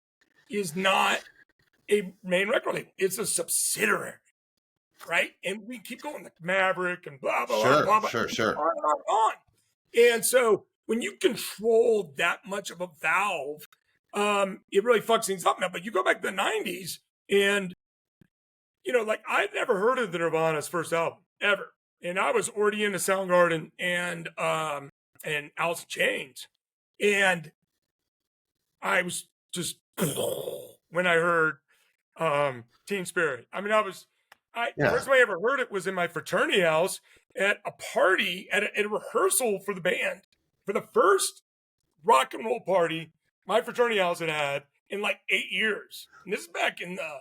is not a main record label. It's a subsidiary, right? And we keep going like Maverick and blah, blah, blah, blah, blah. Sure. On and on and on. And so when you control that much of a valve, it really fucks things up now. But you go back to the 90s and, you know, like I'd never heard of the Nirvana's first album ever. And I was already into Soundgarden and Alice in Chains. And I was just, when I heard Teen Spirit. I mean, the first time I ever heard it was in my fraternity house at a party, at a rehearsal for the band. For the first rock and roll party my fraternity house had in like 8 years. And this is back in the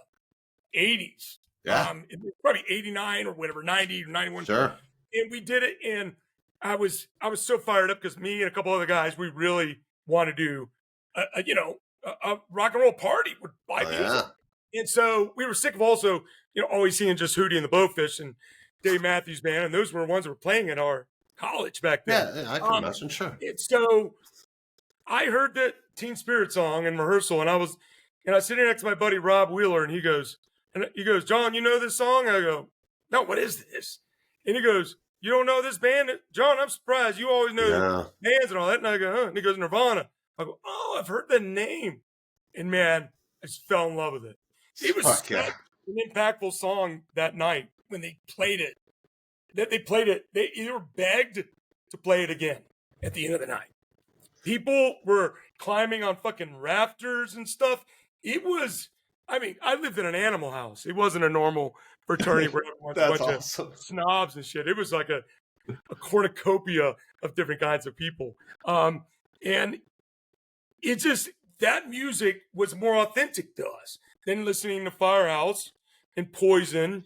80s. Yeah. It was probably 89 or whatever, 90 or 91. Sure. And we did it, and I was so fired up because me and a couple other guys, we really want to do a rock and roll party with live music. Yeah. And so we were sick of also, you know, always seeing just Hootie and the Blowfish and Dave Matthews Band, and those were the ones that were playing in our college back then. Yeah, I can imagine, sure. And so I heard that Teen Spirit song in rehearsal, and I was sitting next to my buddy Rob Wheeler, and he goes, John, you know this song? I go, no, what is this? And he goes, you don't know this band? John, I'm surprised. You always know bands and all that. And I go, huh? And he goes, Nirvana. I go, oh, I've heard the name. And man, I just fell in love with it. It was such an impactful song that night when they played it. That they played it. They were begged to play it again at the end of the night. People were climbing on fucking rafters and stuff. It was, I mean, I lived in an animal house. It wasn't a normal fraternity where everyone's a bunch of snobs and shit. It was like a cornucopia of different kinds of people. And it just, that music was more authentic to us than listening to Firehouse and Poison.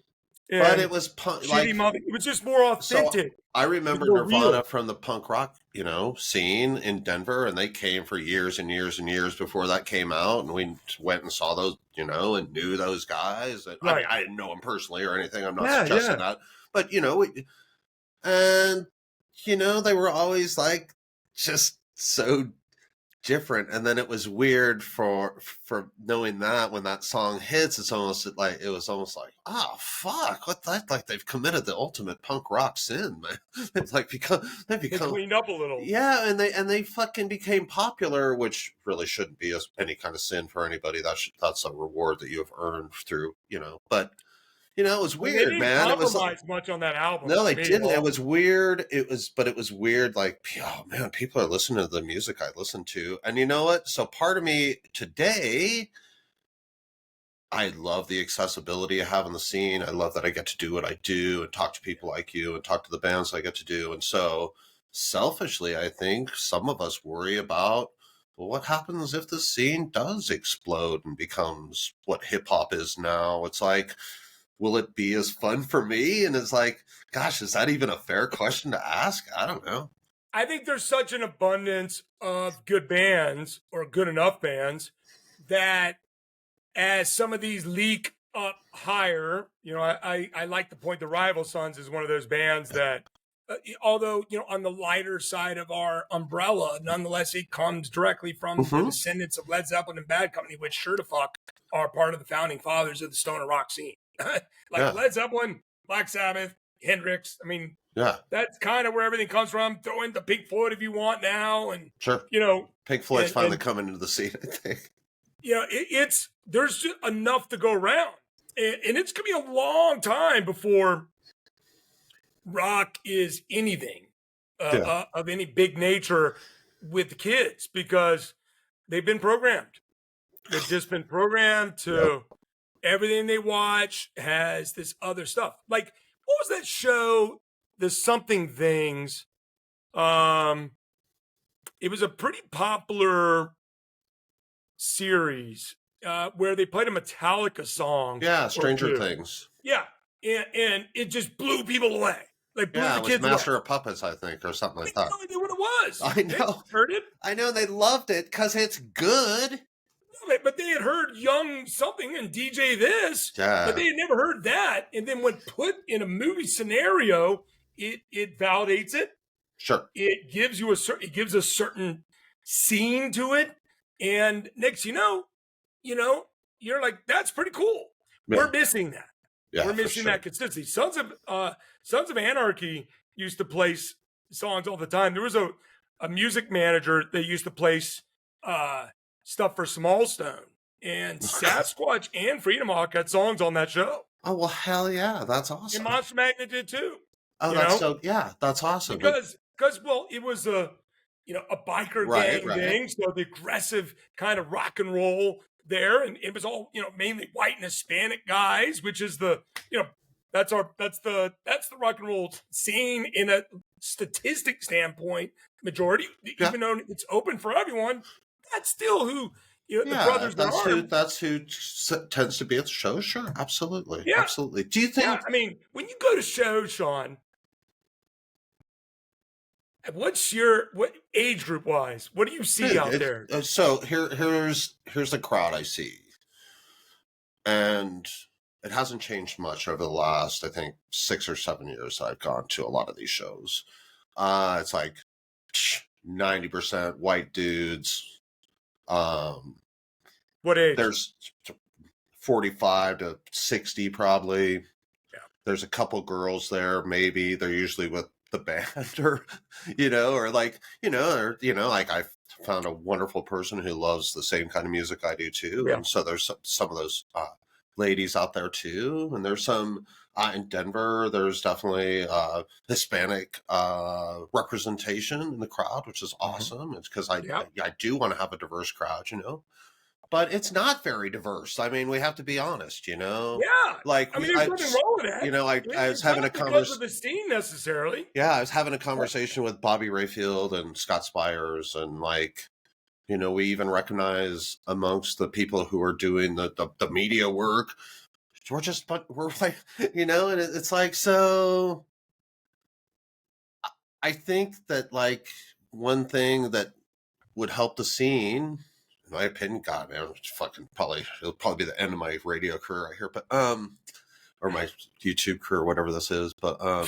And but it was it was just more authentic. So I remember Nirvana from the punk rock, you know, scene in Denver, and they came for years and years and years before that came out, and we went and saw those, you know, and knew those guys. Right. I mean, I didn't know them personally or anything. I'm not suggesting that, but you know, and you know, they were always like just so different. And then it was weird for knowing that when that song hits, it was almost like, oh fuck, what that, like they've committed the ultimate punk rock sin, man. It's like they cleaned up a little. Yeah, and they fucking became popular, which really shouldn't be any kind of sin for anybody. That's a reward that you have earned through, you know. But you know, it was weird, they didn't man. It was like, much on that album. No, they didn't. It was weird. It was weird. Like, oh man, people are listening to the music I listen to, and you know what? So part of me today, I love the accessibility I have in the scene. I love that I get to do what I do and talk to people like you and talk to the bands I get to do. And so, selfishly, I think some of us worry about, well, what happens if the scene does explode and becomes what hip hop is now? It's like, will it be as fun for me? And it's like, gosh, is that even a fair question to ask? I don't know. I think there's such an abundance of good bands or good enough bands that as some of these leak up higher, you know, I like to point the Rival Sons as one of those bands that, although, you know, on the lighter side of our umbrella, nonetheless, it comes directly from the descendants of Led Zeppelin and Bad Company, which sure to fuck are part of the founding fathers of the stoner rock scene. Led Zeppelin, Black Sabbath, Hendrix. I mean, that's kind of where everything comes from. Throw in the Pink Floyd if you want now, and you know, Pink Floyd's finally coming into the scene, I think. You know, there's just enough to go around, and it's gonna be a long time before rock is anything of any big nature with the kids, because they've been programmed. They've just been programmed to. Everything they watch has this other stuff. Like, what was that show? The Something Things. It was a pretty popular series where they played a Metallica song. Yeah, Stranger Things. Yeah, and it just blew people away. Like, blew the it kids was Master away. of Puppets, I think, or something like I that. had no idea what it was. I know. They heard it. I know, they loved it because it's good. But they had heard Young something and DJ this, but they had never heard that. And then when put in a movie scenario, it validates it. Sure. It gives you it gives a certain scene to it. And next, you know, you're like, that's pretty cool. Yeah. We're missing that. Yeah, We're missing that consistency. Sons of Anarchy used to place songs all the time. There was a music manager that used to place stuff for Small Stone, and Sasquatch and Freedom Hawk had songs on that show. Oh, well, hell yeah. That's awesome. And Monster Magnet did too. Oh, that's so, yeah, that's awesome. Because well, it was a biker gang thing, so the aggressive kind of rock and roll there, and it was all, mainly white and Hispanic guys, which is the, that's the rock and roll scene in a statistic standpoint, majority, even though it's open for everyone, that's still who, the brothers that's who tends to be at the show. Sure, absolutely. Yeah. Absolutely. Do you think, I mean, when you go to shows, Sean, what age group wise? What do you see out there? So here's the crowd I see, and it hasn't changed much over the last, I think, 6 or 7 years. I've gone to a lot of these shows. It's like 90% white dudes. What age? There's 45 to 60 probably. Yeah. There's a couple girls there. Maybe they're usually with the band, or like I found a wonderful person who loves the same kind of music I do too. Yeah. And so there's some of those ladies out there too, and there's some in Denver. There's definitely Hispanic representation in the crowd, which is awesome. It's because I do want to have a diverse crowd, but it's not very diverse. I mean, we have to be honest, Yeah. Like, there's nothing wrong with that. I was having a conversation. Because of the scene necessarily. Yeah, I was having a conversation with Bobby Rayfield and Scott Spires, and we even recognize amongst the people who are doing the media work, we're like, and it's like, so I think that one thing that would help the scene, in my opinion, God, man, it'll probably be the end of my radio career right here, but or my YouTube career, whatever this is, but I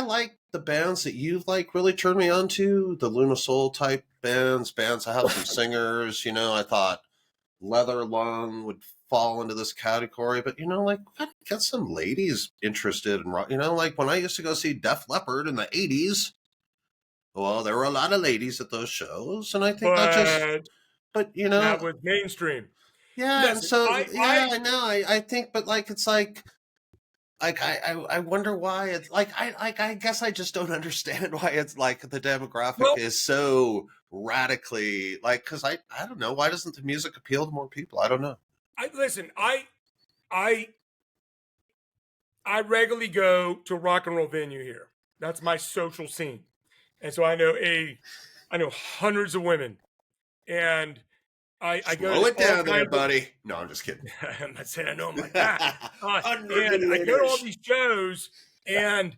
like the bands that you've really turned me on to, the Luna Soul type bands that have some singers. I thought Leather Lung would fall into this category, but gotta get some ladies interested in rock. When I used to go see Def Leppard in the 80s. Well, there were a lot of ladies at those shows, and I think that was mainstream. Yeah, listen, and so I know. I think, but it's I wonder why it's I guess I just don't understand why it's the demographic is so radically because I don't know, why doesn't the music appeal to more people? I don't know. I regularly go to a rock and roll venue here. That's my social scene. And so I know hundreds of women, and I go. Slow it down there, buddy. No, I'm just kidding. I'm not saying I know them like that. And I go to all these shows, and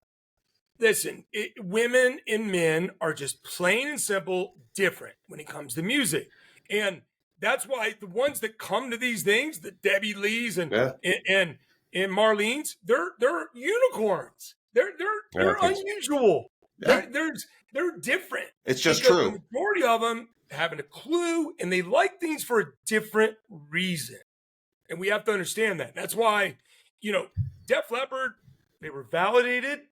listen, women and men are just plain and simple different when it comes to music, and that's why the ones that come to these things, the Debbie Lees and Marlene's, they're unicorns. They're unusual. Yeah. They're different. It's just true. The majority of them having a clue, and they like things for a different reason. And we have to understand that. That's why, Def Leppard, they were validated,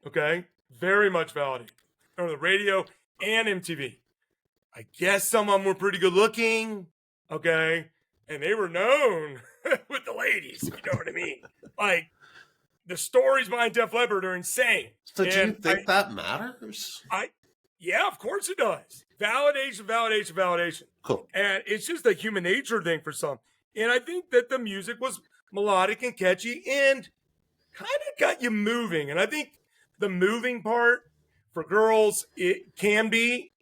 okay? Very much validated on the radio and MTV. I guess some of them were pretty good looking, okay? And they were known with the ladies, if you know what I mean. The stories behind Def Leppard are insane. So do you think that matters? Yeah, of course it does. Validation. Cool. And it's just a human nature thing for some. And I think that the music was melodic and catchy and kind of got you moving. And I think the moving part for girls, it can be,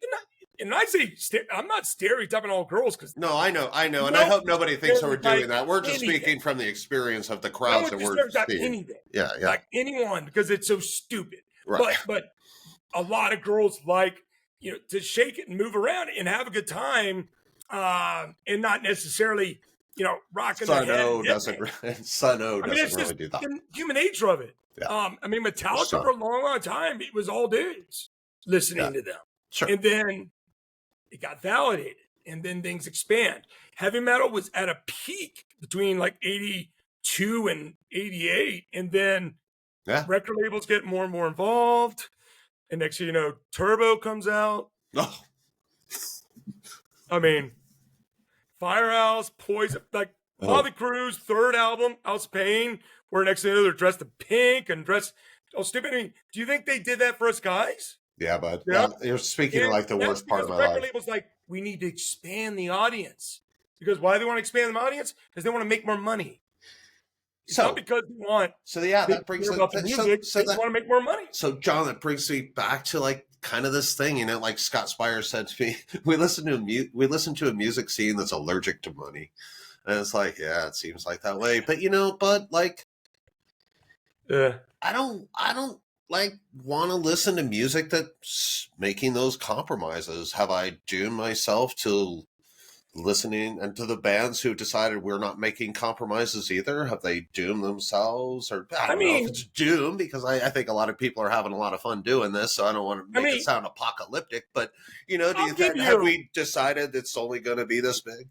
and I say, I'm not stereotyping all girls because no, I know, and I hope nobody thinks we're doing that. We're just speaking from the experience of the crowds that we're seeing. Anything. Yeah, like anyone, because it's so stupid. Right. But a lot of girls like to shake it and move around and have a good time, and not necessarily rocking the head. Sun-O doesn't really do that. The human nature of it. Yeah. Metallica for a long time, it was all dudes listening to them. Sure. And then it got validated. and then things expand. Heavy metal was at a peak between like 82 and 88, and then record labels get more and more involved. And next thing you know, Turbo comes out. Oh. I mean, Firehouse, Poison, like Bobby Cruz, third album, House of Pain, where next thing you know, they're dressed in pink and dressed stupid. I mean, do you think they did that for us guys? Yeah, but you're speaking of like the worst part of my life. The record label's like, we need to expand the audience. Because why do they want to expand the audience? Because they want to make more money. It's not because they want. So yeah, that brings they want to make more money. So John, that brings me back to like kind of this thing, like Scott Spire said to me, we listen to a music scene that's allergic to money, and it's like, yeah, it seems like that way. But like, I don't like want to listen to music that's making those compromises. Have I doomed myself to listening and to the bands who decided we're not making compromises either? Have they doomed themselves? Or I don't know if it's doomed, because I think a lot of people are having a lot of fun doing this, so I don't want to make it sound apocalyptic, but have we decided it's only going to be this big?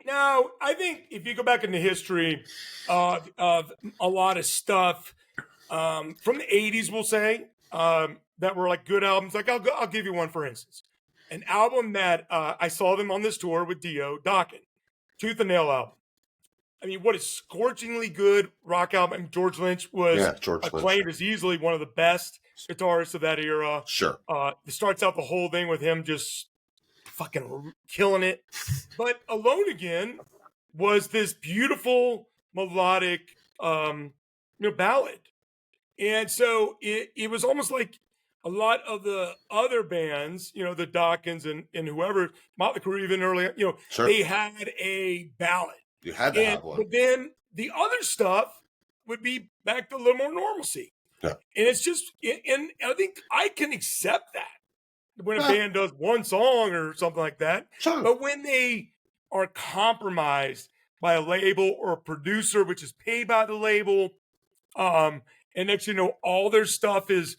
No, I think if you go back in the history of a lot of stuff from the 80s, we'll say, that were like good albums. Like I'll give you one, for instance. An album that I saw them on this tour with Dio, Dokken, Tooth and Nail album. I mean, what a scorchingly good rock album. I mean, George Lynch was acclaimed as easily one of the best guitarists of that era. Sure. It starts out the whole thing with him just fucking killing it. But Alone Again was this beautiful melodic, ballad. And so it was almost like a lot of the other bands, the Dokkens and whoever, Motley Crue even earlier, they had a ballad. You had to have one. But then the other stuff would be back to a little more normalcy. Yeah. And it's just, and I think I can accept that when a band does one song or something like that. Sure. But when they are compromised by a label or a producer, which is paid by the label, and next all their stuff is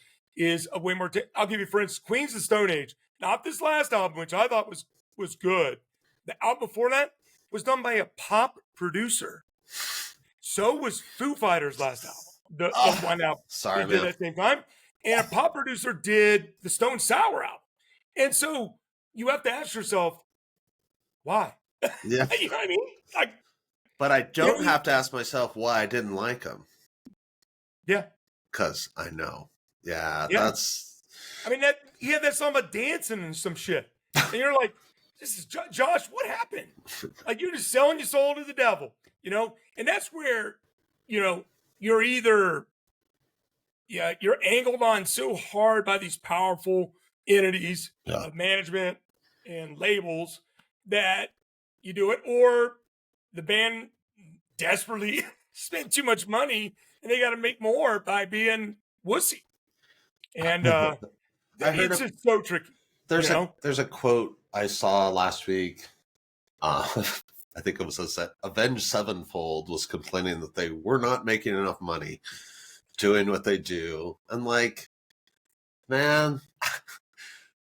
a way more. I'll give you, for instance, Queens of the Stone Age. Not this last album, which I thought was good. The album before that was done by a pop producer. So was Foo Fighters' last album. The one album they did at the same time. And a pop producer did the Stone Sour album. And so you have to ask yourself, why? Yeah. You know what I mean? But I don't have to ask myself why I didn't like them. Yeah. Because I know. Yeah, that's. I mean, he had that song about dancing and some shit, and you're like, "This is Josh. What happened? Like, you're just selling your soul to the devil, And that's where, you're either, you're angled on so hard by these powerful entities of management and labels that you do it, or the band desperately spent too much money and they got to make more by being wussy. And it's just so tricky. There's a quote I saw last week. I think it was Avenged Sevenfold was complaining that they were not making enough money doing what they do. And like, man,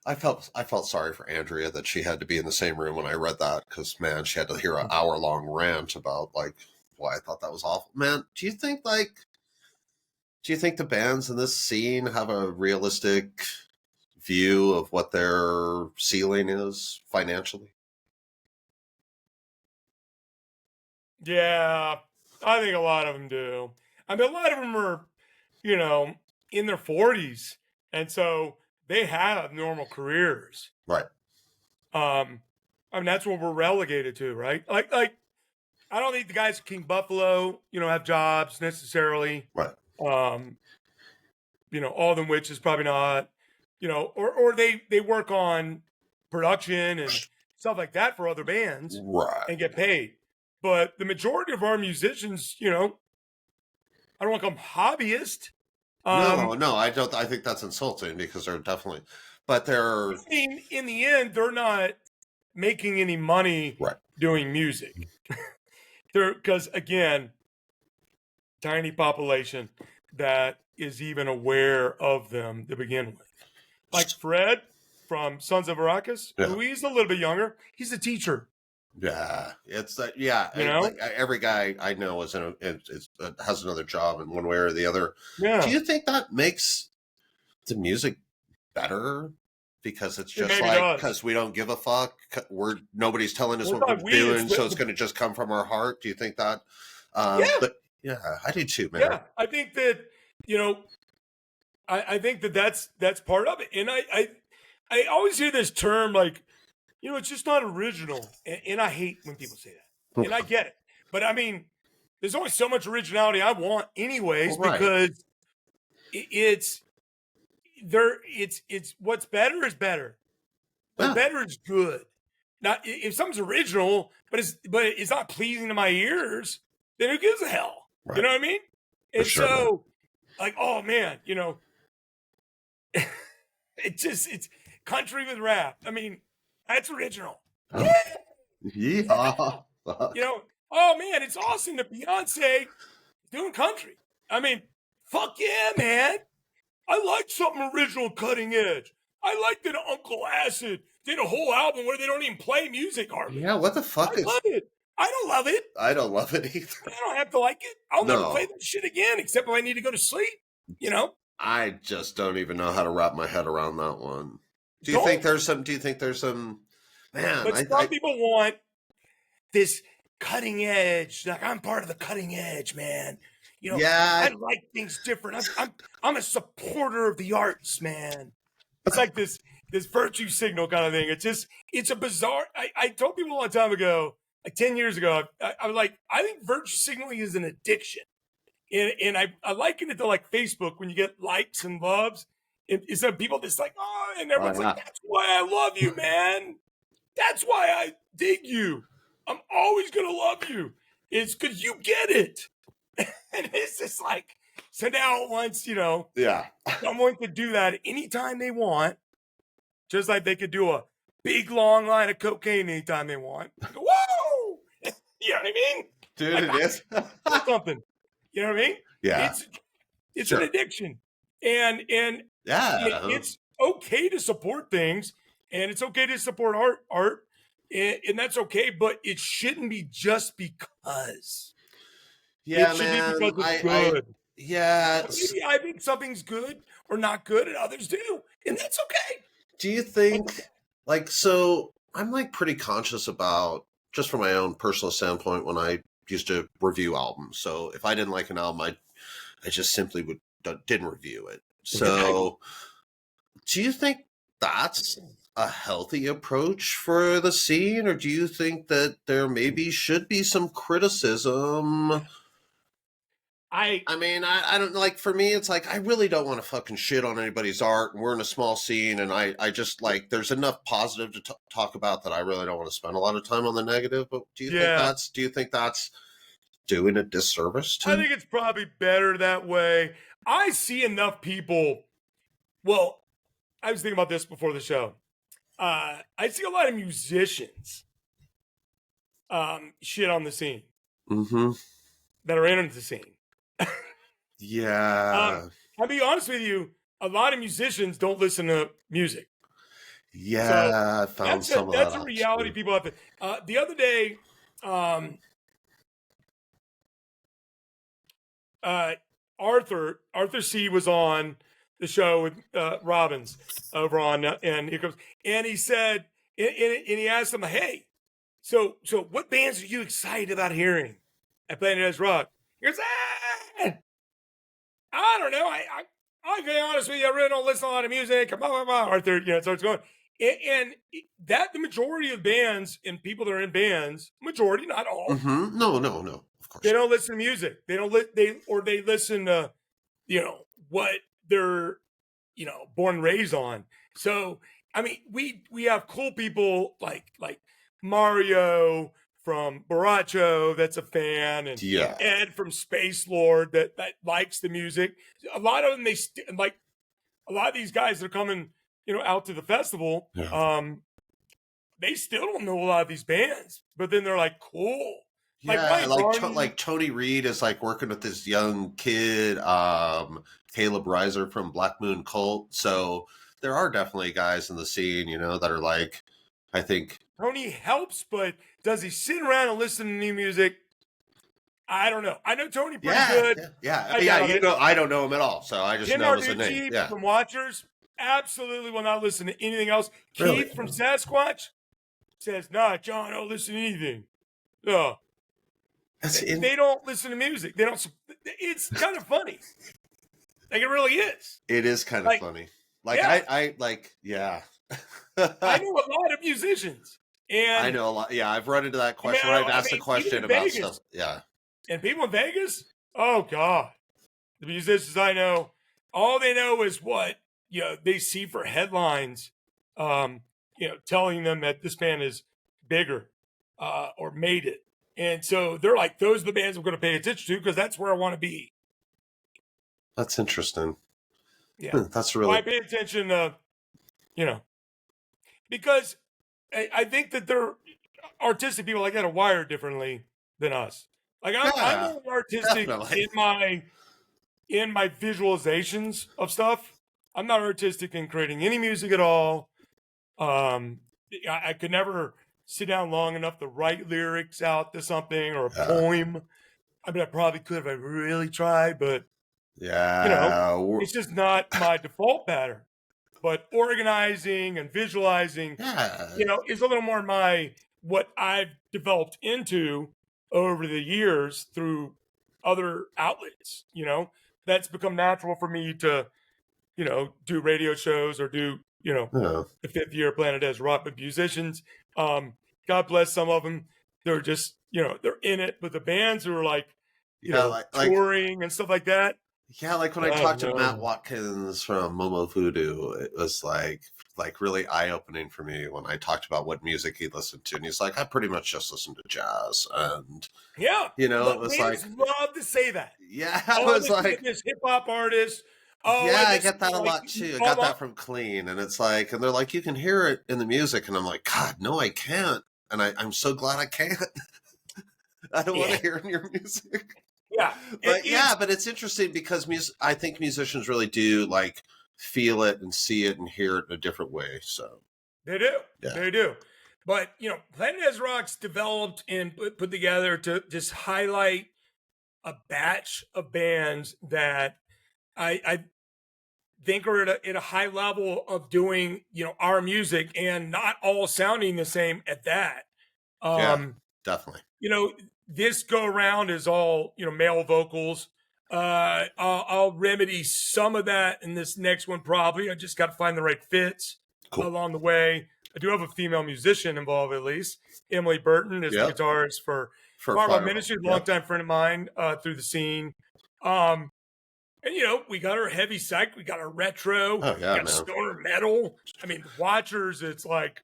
I felt sorry for Andrea that she had to be in the same room when I read that, because man, she had to hear an hour-long rant about like why I thought that was awful. Man, do you think the bands in this scene have a realistic view of what their ceiling is financially? Yeah, I think a lot of them do. I mean, a lot of them are, in their 40s, and so they have normal careers. Right. I mean, that's what we're relegated to, right? Like, I don't think the guys at King Buffalo, have jobs necessarily. Right. All of them, which is probably not, or they work on production and stuff like that for other bands, right, and get paid. But the majority of our musicians, I don't want to call them hobbyists. No, I don't. I think that's insulting, because they're definitely, but they're. I mean, in the end, they're not making any money doing music. Because again, tiny population that is even aware of them to begin with. Like Fred, from Sons of Arrakis, who he's a little bit younger. He's a teacher. Yeah, it's that. Yeah, like, every guy I know has another job in one way or the other. Yeah. Do you think that makes the music better? Because it's just like, because we don't give a fuck. Nobody's telling us what we're doing, so it's going to just come from our heart. Do you think that? But yeah, I do too, man. Yeah, I think that, I think that's part of it. And I always hear this term like, it's just not original. And I hate when people say that. And I get it. But I mean, there's only so much originality I want anyways, because it's what's better is better. What's better is good. Now, if something's original, but it's not pleasing to my ears, then who gives a hell? Right. You know what I mean? And so, like, oh man, it's country with rap. I mean, that's original. Yeah. Oh man, it's awesome that Beyonce doing country. I mean, fuck yeah, man. I like something original, cutting edge. I like that Uncle Acid did a whole album where they don't even play music hardly. Yeah, what the fuck I love it. I don't love it. I don't love it either. I don't have to like it. I'll never play that shit again, except if I need to go to sleep. I just don't even know how to wrap my head around that one. Do you think there's some? Man, but some people want this cutting edge. Like, I'm part of the cutting edge, man. I like things different. I'm a supporter of the arts, man. It's like this virtue signal kind of thing. It's a bizarre. I told people a long time ago, like 10 years ago, I was like, I think virtue signaling is an addiction. And I liken it to like Facebook when you get likes and loves. It's people that's like, oh, and everyone's like, that's why I love you, man. That's why I dig you. I'm always going to love you. It's because you get it. And it's just like, so now once, someone could do that anytime they want, just like they could do a big long line of cocaine anytime they want. Whoa! You know what I mean? Dude, like, it is. Something. You know what I mean? Yeah. It's an addiction. And it's okay to support things, and it's okay to support art, and that's okay, but it shouldn't be just because. Yeah, it man. Be because it's good. Maybe I think something's good or not good, and others do, and that's okay. Do you think, so I'm pretty conscious about, just from my own personal standpoint, when I used to review albums. So if I didn't like an album, I just simply didn't review it. So do you think that's a healthy approach for the scene, or do you think that there maybe should be some criticism? I mean, I don't, for me, it's I really don't want to fucking shit on anybody's art, and we're in a small scene, and I just there's enough positive to talk about that I really don't want to spend a lot of time on the negative. But do you think that's doing a disservice to? I think it's probably better that way. I see enough people. Well, I was thinking about this before the show. I see a lot of musicians shit on the scene that are in the scene. Yeah. I'll be honest with you, a lot of musicians don't listen to music. Yeah, so I found that's a reality people have to. The other day, Arthur C was on the show with Robbins over on, and here comes, and he said, and he asked him, hey, so what bands are you excited about hearing at Planet X Rock? He goes, I don't know. I'll be honest with you, I really don't listen to a lot of music. Blah, blah, blah. Arthur, starts going. And that the majority of bands and people that are in bands, majority, not all. Mm-hmm. No, of course. They don't listen to music. They don't they listen to, what they're, born and raised on. So, I mean, we have cool people like Mario from Baracho that's a fan, and Ed from Space Lord that likes the music. A lot of them, a lot of these guys that are coming, out to the festival, they still don't know a lot of these bands, but then they're like, cool. Yeah, like Tony Reed is working with this young kid, Caleb Reiser from Black Moon Cult. So there are definitely guys in the scene, that are like, I think Tony helps, but does he sit around and listen to new music? I don't know. I know Tony pretty good. I doubt it. I don't know him at all, so I just Tim know him as a name. Narducci from Watchers absolutely will not listen to anything else. Really? Keith from Sasquatch says, "Nah, John, I don't listen to anything." No, they don't listen to music. They don't. It's kind of funny. Like it really is. It is kind of funny. Like I I know a lot of musicians, and I know a lot. Yeah, I've run into that question. I've asked a question about Vegas, stuff. Yeah, and people in Vegas. Oh God, the musicians I know, all they know is what they see for headlines. Telling them that this band is bigger or made it, and so they're like, those are the bands I'm going to pay attention to because that's where I want to be. That's interesting. Yeah, that's really. I pay attention to, because I think that they're artistic people like that are wired differently than us. Like I'm more artistic in my visualizations of stuff. I'm not artistic in creating any music at all. I could never sit down long enough to write lyrics out to something or a poem. I mean, I probably could if I really tried, but it's just not my default pattern. But organizing and visualizing, is a little more what I've developed into over the years through other outlets. That's become natural for me to, do radio shows or do, the 5th year Planet Desert Rock with musicians. God bless some of them. They're just, they're in it. But the bands who are like, touring and stuff like that. Yeah, like when I talked to Matt Watkins from Momo Voodoo, it was like really eye-opening for me when I talked about what music he listened to. And he's like, I pretty much just listen to jazz. And it was like, love to say that. Yeah, I was like this hip-hop artist. Oh, yeah, I get that a lot too. I got that from Clean. And it's like, and they're like, you can hear it in the music. And I'm like, God, no, I can't. And I'm so glad I can't. I don't want to hear it in your music. Yeah, but it's interesting because I think musicians really do like feel it and see it and hear it in a different way. So they do. But Planet Desert Rock's developed and put together to just highlight a batch of bands that I think are at a high level of doing our music and not all sounding the same at that. Definitely. This go around is all, male vocals. I'll remedy some of that in this next one, probably. I just got to find the right fits along the way. I do have a female musician involved, at least. Emily Burton is the guitarist for Fireball Ministry, a longtime friend of mine through the scene. And, we got our heavy psych, we got our retro, we got stoner metal. I mean, Watchers, it's like,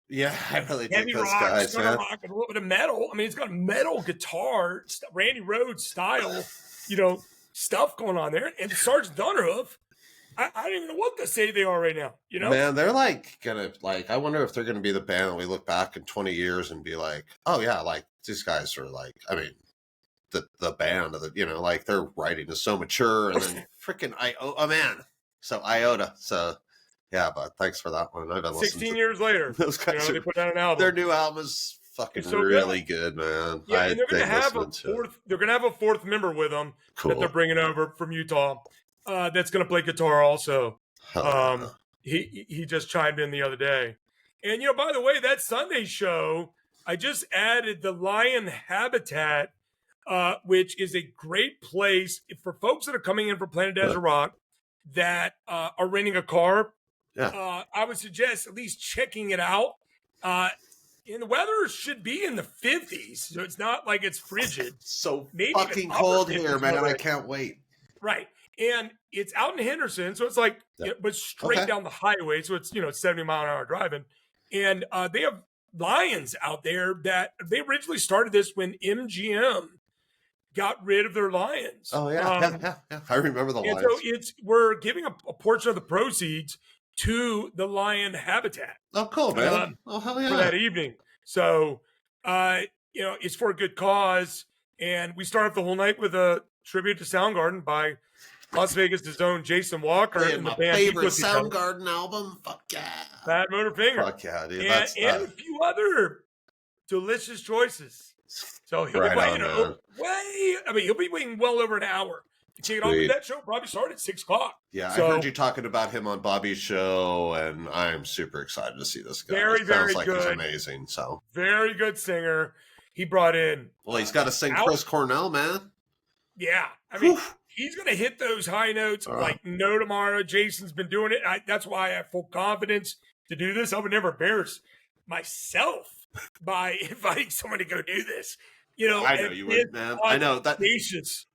yeah, I really heavy think those rock, guys, stoner rock, and a little bit of metal. I mean, it's got a metal guitar, Randy Rhoads style, stuff going on there. And Sergeant Thunderhoof, I don't even know what to say they are right now. Man, they're like gonna I wonder if they're gonna be the band that we look back in 20 years and be like, oh yeah, like these guys are like, I mean, the band of the, like their writing is so mature, and then freaking Iota. So. Yeah, but thanks for that one. I've been 16 years later, those guys they put out an album. Their new album is fucking really good, man. Yeah, and they're gonna have a fourth. They're gonna have a fourth member with them that they're bringing over from Utah. That's gonna play guitar also. He just chimed in the other day, and by the way, that Sunday show I just added the Lion Habitat, which is a great place for folks that are coming in from Planet Desert Rock that are renting a car. Yeah. I would suggest at least checking it out. And the weather should be in the 50s, so it's not like it's frigid. So maybe fucking cold here, man. I can't wait. Right. And it's out in Henderson, so it's like, but straight down the highway. So it's, 70-mile-an-hour driving. And they have Lions out there that they originally started this when MGM got rid of their Lions. Oh, yeah. I remember the Lions. So we're giving a portion of the proceeds to the Lion Habitat. Oh, cool, man. Hell yeah. For that evening. So, it's for a good cause. And we start off the whole night with a tribute to Soundgarden by Las Vegas' own Jason Walker Playing and the my band favorite Soundgarden album. Fuck yeah. Bad Motor Finger. Fuck yeah, dude. And a few other delicious choices. So he'll be playing he'll be waiting well over an hour. Kicking off that show probably started at 6 o'clock. Yeah, I heard you talking about him on Bobby's show, and I'm super excited to see this guy. Very, very good. He's amazing. So very good singer. He brought in. Well, he's got to sing Chris Cornell, man. Yeah, I mean, he's gonna hit those high notes like no tomorrow. Jason's been doing it. That's why I have full confidence to do this. I would never embarrass myself by inviting someone to go do this. You know, I know you would, man. I know that.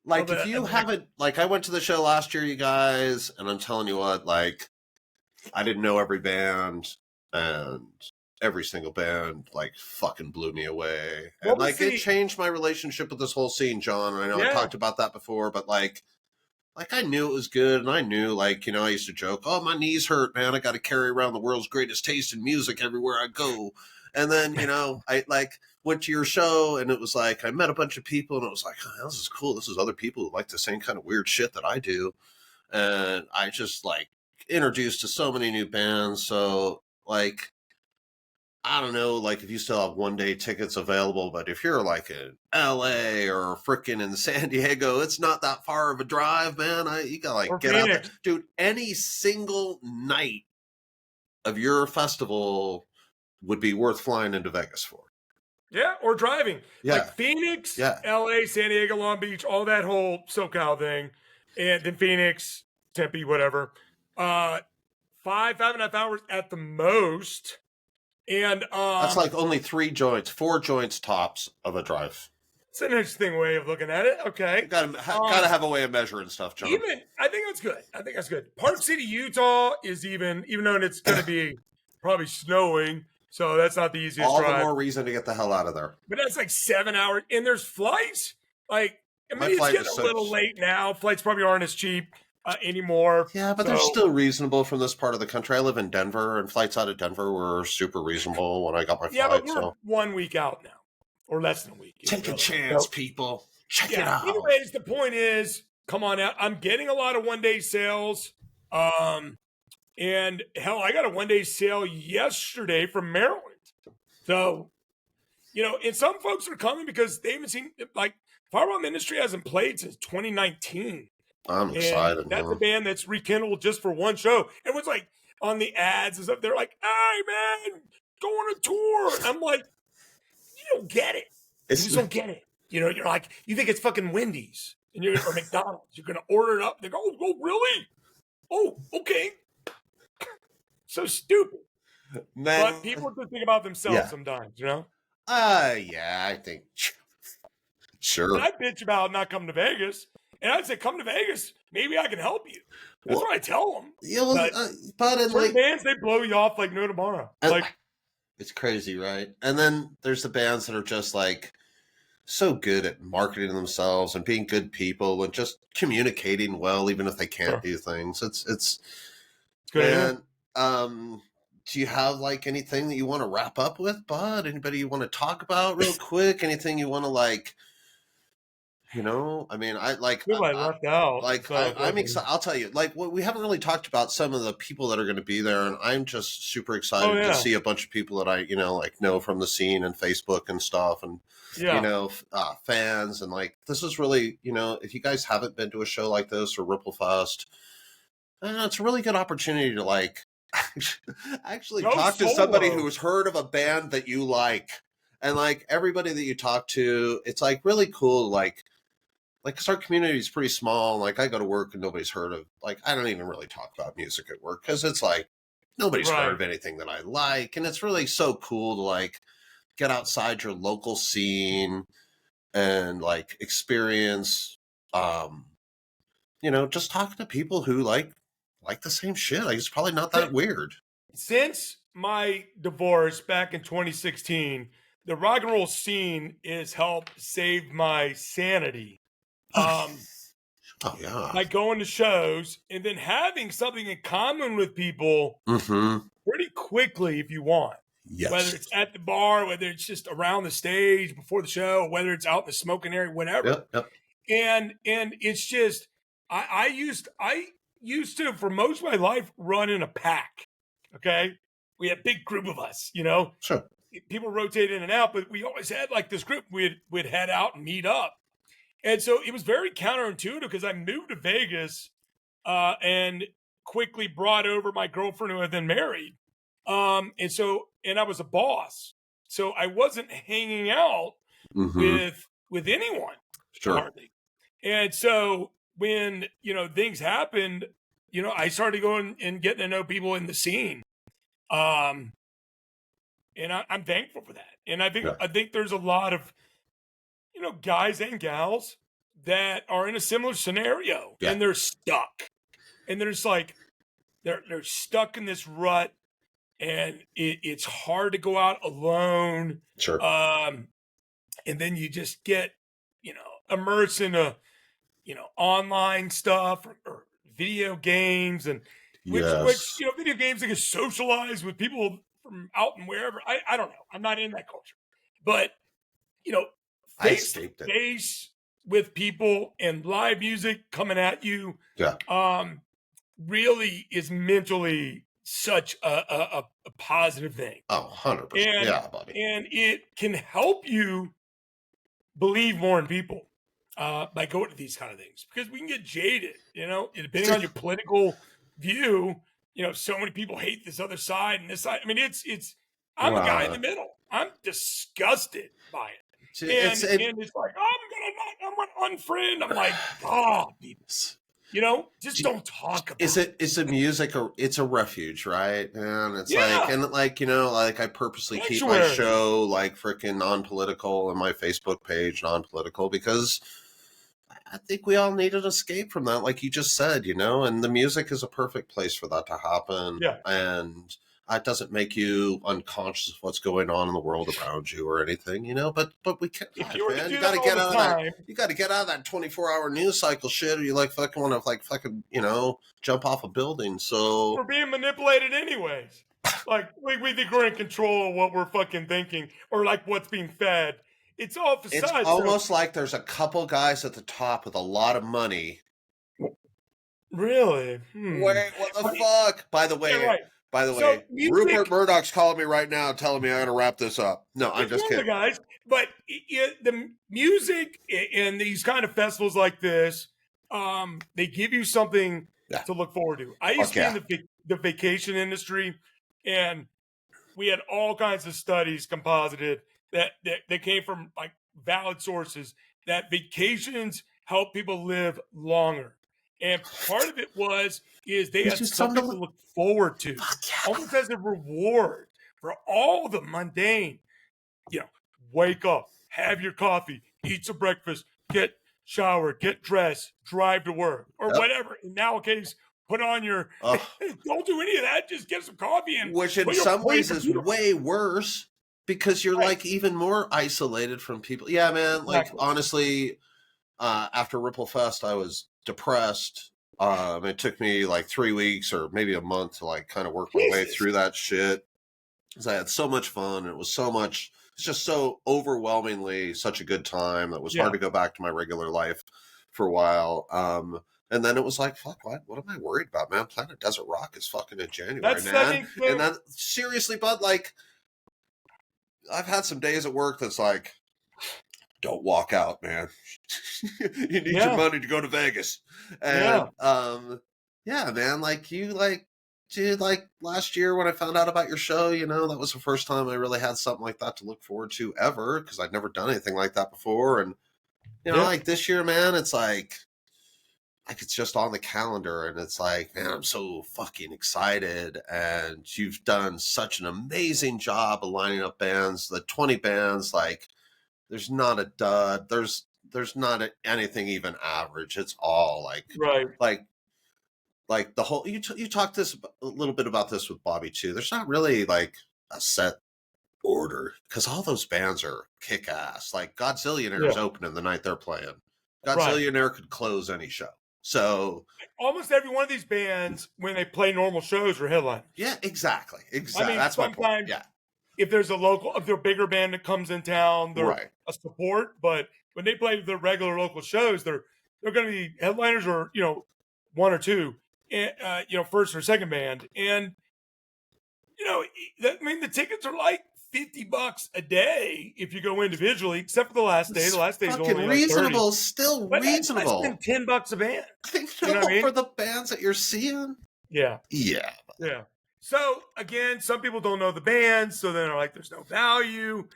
Like, if you haven't, like, I went to the show last year, you guys, and I'm telling you what, like, I didn't know every band, and every single band, like, fucking blew me away. And, like, it changed my relationship with this whole scene, John. And I know I talked about that before, but, like, I knew it was good, and I knew, like, you know, I used to joke, oh, my knees hurt, man. I got to carry around the world's greatest taste in music everywhere I go. And then, you know, I, like, went to your show, and it was like, I met a bunch of people, and it was like, oh, this is cool. This is other people who like the same kind of weird shit that I do. And I just, like, introduced to so many new bands. So, like, I don't know, like, if you still have one-day tickets available, but if you're, like, in L.A. or frickin' in San Diego, it's not that far of a drive, man. You gotta, like, get out there. Dude, any single night of your festival would be worth flying into Vegas for. Yeah, or driving. Yeah. Like Phoenix, LA, San Diego, Long Beach, all that whole SoCal thing. And then Phoenix, Tempe, whatever. 5.5 hours at the most. And that's like only 4 joints tops of a drive. It's an interesting way of looking at it. Okay. You gotta have a way of measuring stuff, John. I think that's good. Park City, Utah is even though it's gonna be probably snowing. So that's not the easiest drive. All the more reason to get the hell out of there. But that's like 7 hours. And there's flights. Like, I mean, it's getting a little late now. Flights probably aren't as cheap anymore. Yeah, but they're still reasonable from this part of the country. I live in Denver, and flights out of Denver were super reasonable when I got my flight. Yeah, but we're 1 week out now. Or less than a week. Take a chance, people. Check it out. Anyways, the point is, come on out. I'm getting a lot of one-day sales. And hell, I got a one-day sale yesterday from Maryland. So, you know, and some folks are coming because they haven't seen, like, Fireball Ministry hasn't played since 2019. I'm excited. That's a band that's rekindled just for one show. Everyone's like on the ads and stuff. They're like, hey, man, go on a tour. And I'm like, you don't get it. You just don't get it. You know, you're like, you think it's fucking Wendy's or McDonald's. You're going to order it up. They go, oh, really? Oh, okay. So stupid. Man. But people just think about themselves sometimes, you know? Yeah, I think. Sure. And I bitch about not coming to Vegas. And I'd say, come to Vegas. Maybe I can help you. That's what I tell them. Yeah, well, but in like bands, they blow you off like no tomorrow. Like, it's crazy, right? And then there's the bands that are just like so good at marketing themselves and being good people and just communicating well, even if they can't do things. It's good. And do you have like anything that you want to wrap up with, Bud? Anybody you want to talk about real quick? Anything you want to like? You know, I mean, I left out. Like, I'm excited. I'll tell you, like, we haven't really talked about some of the people that are going to be there, and I'm just super excited to see a bunch of people that I, you know, like know from the scene and Facebook and stuff, and you know, fans, and like, this is really, you know, if you guys haven't been to a show like this or Ripple Fest, it's a really good opportunity to like actually talk to somebody who's heard of a band that you like, and like everybody that you talk to, it's like really cool, like. Because our community is pretty small. Like, I go to work and nobody's heard of, like, I don't even really talk about music at work because it's like nobody's heard of anything that I like. And it's really so cool to, like, get outside your local scene and, like, experience, you know, just talking to people who, like the same shit. Like, it's probably not that weird. Since my divorce back in 2016, the rock and roll scene has helped save my sanity. Like going to shows and then having something in common with people pretty quickly if you want. Yes. Whether it's at the bar, whether it's just around the stage before the show, whether it's out in the smoking area, whatever. And it's just I used to for most of my life run in a pack. Okay, we had a big group of us. Sure. People rotate in and out, but we always had like this group. We'd head out and meet up, and so it was very counterintuitive because I moved to Vegas and quickly brought over my girlfriend who had been married, and I was a boss, so I wasn't hanging out Mm-hmm. with anyone Sure. hardly. And so when, things happened, I started going and getting to know people in the scene. Um, and I'm thankful for that. And I think Yeah. I think there's a lot of, guys and gals that are in a similar scenario Yeah. and they're stuck. And they're just like they're stuck in this rut and it's hard to go out alone. Sure. And then you just get, immersed in online stuff or video games and which Yes. video games they can socialize with people from out and wherever. I don't know. I'm not in that culture. But, I face to escaped it. face with people and live music coming at you Yeah. really is mentally such a positive thing. Oh, 100%. And Yeah, buddy. and it can help you believe more in people by going to these kind of things because we can get jaded, depending on your political view. So many people hate this other side and this side. I mean, it's. I'm a guy in the middle. I'm disgusted by it, and it's like I'm gonna unfriend. I'm like, God, people, just don't talk about it. It's a music or it's a refuge, right? And it's Yeah. like I purposely keep my Sanctuary. show like freaking non-political and my Facebook page non-political because I think we all need an escape from that, like you just said, and the music is a perfect place for that to happen. Yeah. And it doesn't make you unconscious of what's going on in the world around you or anything, but we can't, If you were to man, do you got that to all get the out of that. time, You got to get out of that 24-hour news cycle shit, or you like fucking want to like fucking, jump off a building. So we're being manipulated anyways. Like we think we're in control of what we're fucking thinking or like what's being fed. It's all facade. it's almost like there's a couple guys at the top with a lot of money. Really? Wait, what the fuck? By the way, Yeah, right. So, music- Rupert Murdoch's calling me right now, telling me I got to wrap this up. No, I'm It's just one of the kidding. guys, but the music in these kind of festivals like this, they give you something Yeah. to look forward to. I used Fuck to be in the vacation industry, and we had all kinds of studies composited that came from like valid sources that vacations help people live longer. And part of it is they It's had just something something to look forward to, Fuck yeah. almost as a reward for all the mundane. Wake up, have your coffee, eat some breakfast, get showered, get dressed, drive to work, or Yep. whatever. In nowadays, put on your. Ugh. Don't do any of that. Just get some coffee and. Which in put your some plate ways in is the computer. way worse because you're Right. like even more isolated from people. Yeah, man. Like Exactly. honestly, after Ripple Fest, I was depressed. It took me like 3 weeks or maybe a month to like kind of work my way Jesus. through that shit. Because I had so much fun. It was so much. It's just so overwhelmingly such a good time. It was Yeah. hard to go back to my regular life for a while. And then it was like, fuck, what am I worried about, man? Planet Desert Rock is fucking in January, That's- I man. think And then seriously, bud, like I've had some days at work that's like, don't walk out, man. You need Yeah. your money to go to Vegas. And yeah, man, like you like dude, like last year when I found out about your show, that was the first time I really had something like that to look forward to ever because I'd never done anything like that before. And like this year, man, it's like it's just on the calendar and it's like, man, I'm so fucking excited. And you've done such an amazing job of lining up bands, the 20 bands, like there's not a dud. There's not anything even average. It's all like, right. Like the whole, you talked a little bit about this with Bobby too. There's not really like a set order because all those bands are kick ass. Like Godzillionaire is opening the night they're playing. Godzillionaire could close any show. So almost every one of these bands, when they play normal shows, are headliners. Yeah, exactly. I mean, that's my point. Yeah. If there's if they're a bigger band that comes in town, they're a support. But when they play their regular local shows, they're they're going to be headliners or, one or two, and, first or second band. And, the tickets are like $50 a day if you go individually, except for the last day. It's The last day is fucking only like 30. reasonable. Still But reasonable. less than $10 a band. I know, You know what I mean? for the bands that you're seeing. Yeah. Yeah. Yeah. So again, some people don't know the bands, so they're like, there's no value.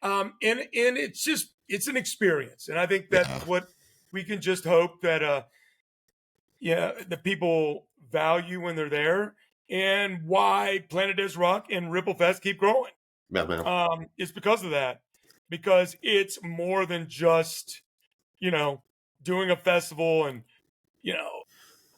And it's an experience. And I think that's what we can just hope that the people value when they're there, and why Planet Des Rock and Ripple Fest keep growing. Yeah, man. It's because of that. Because it's more than just, doing a festival and,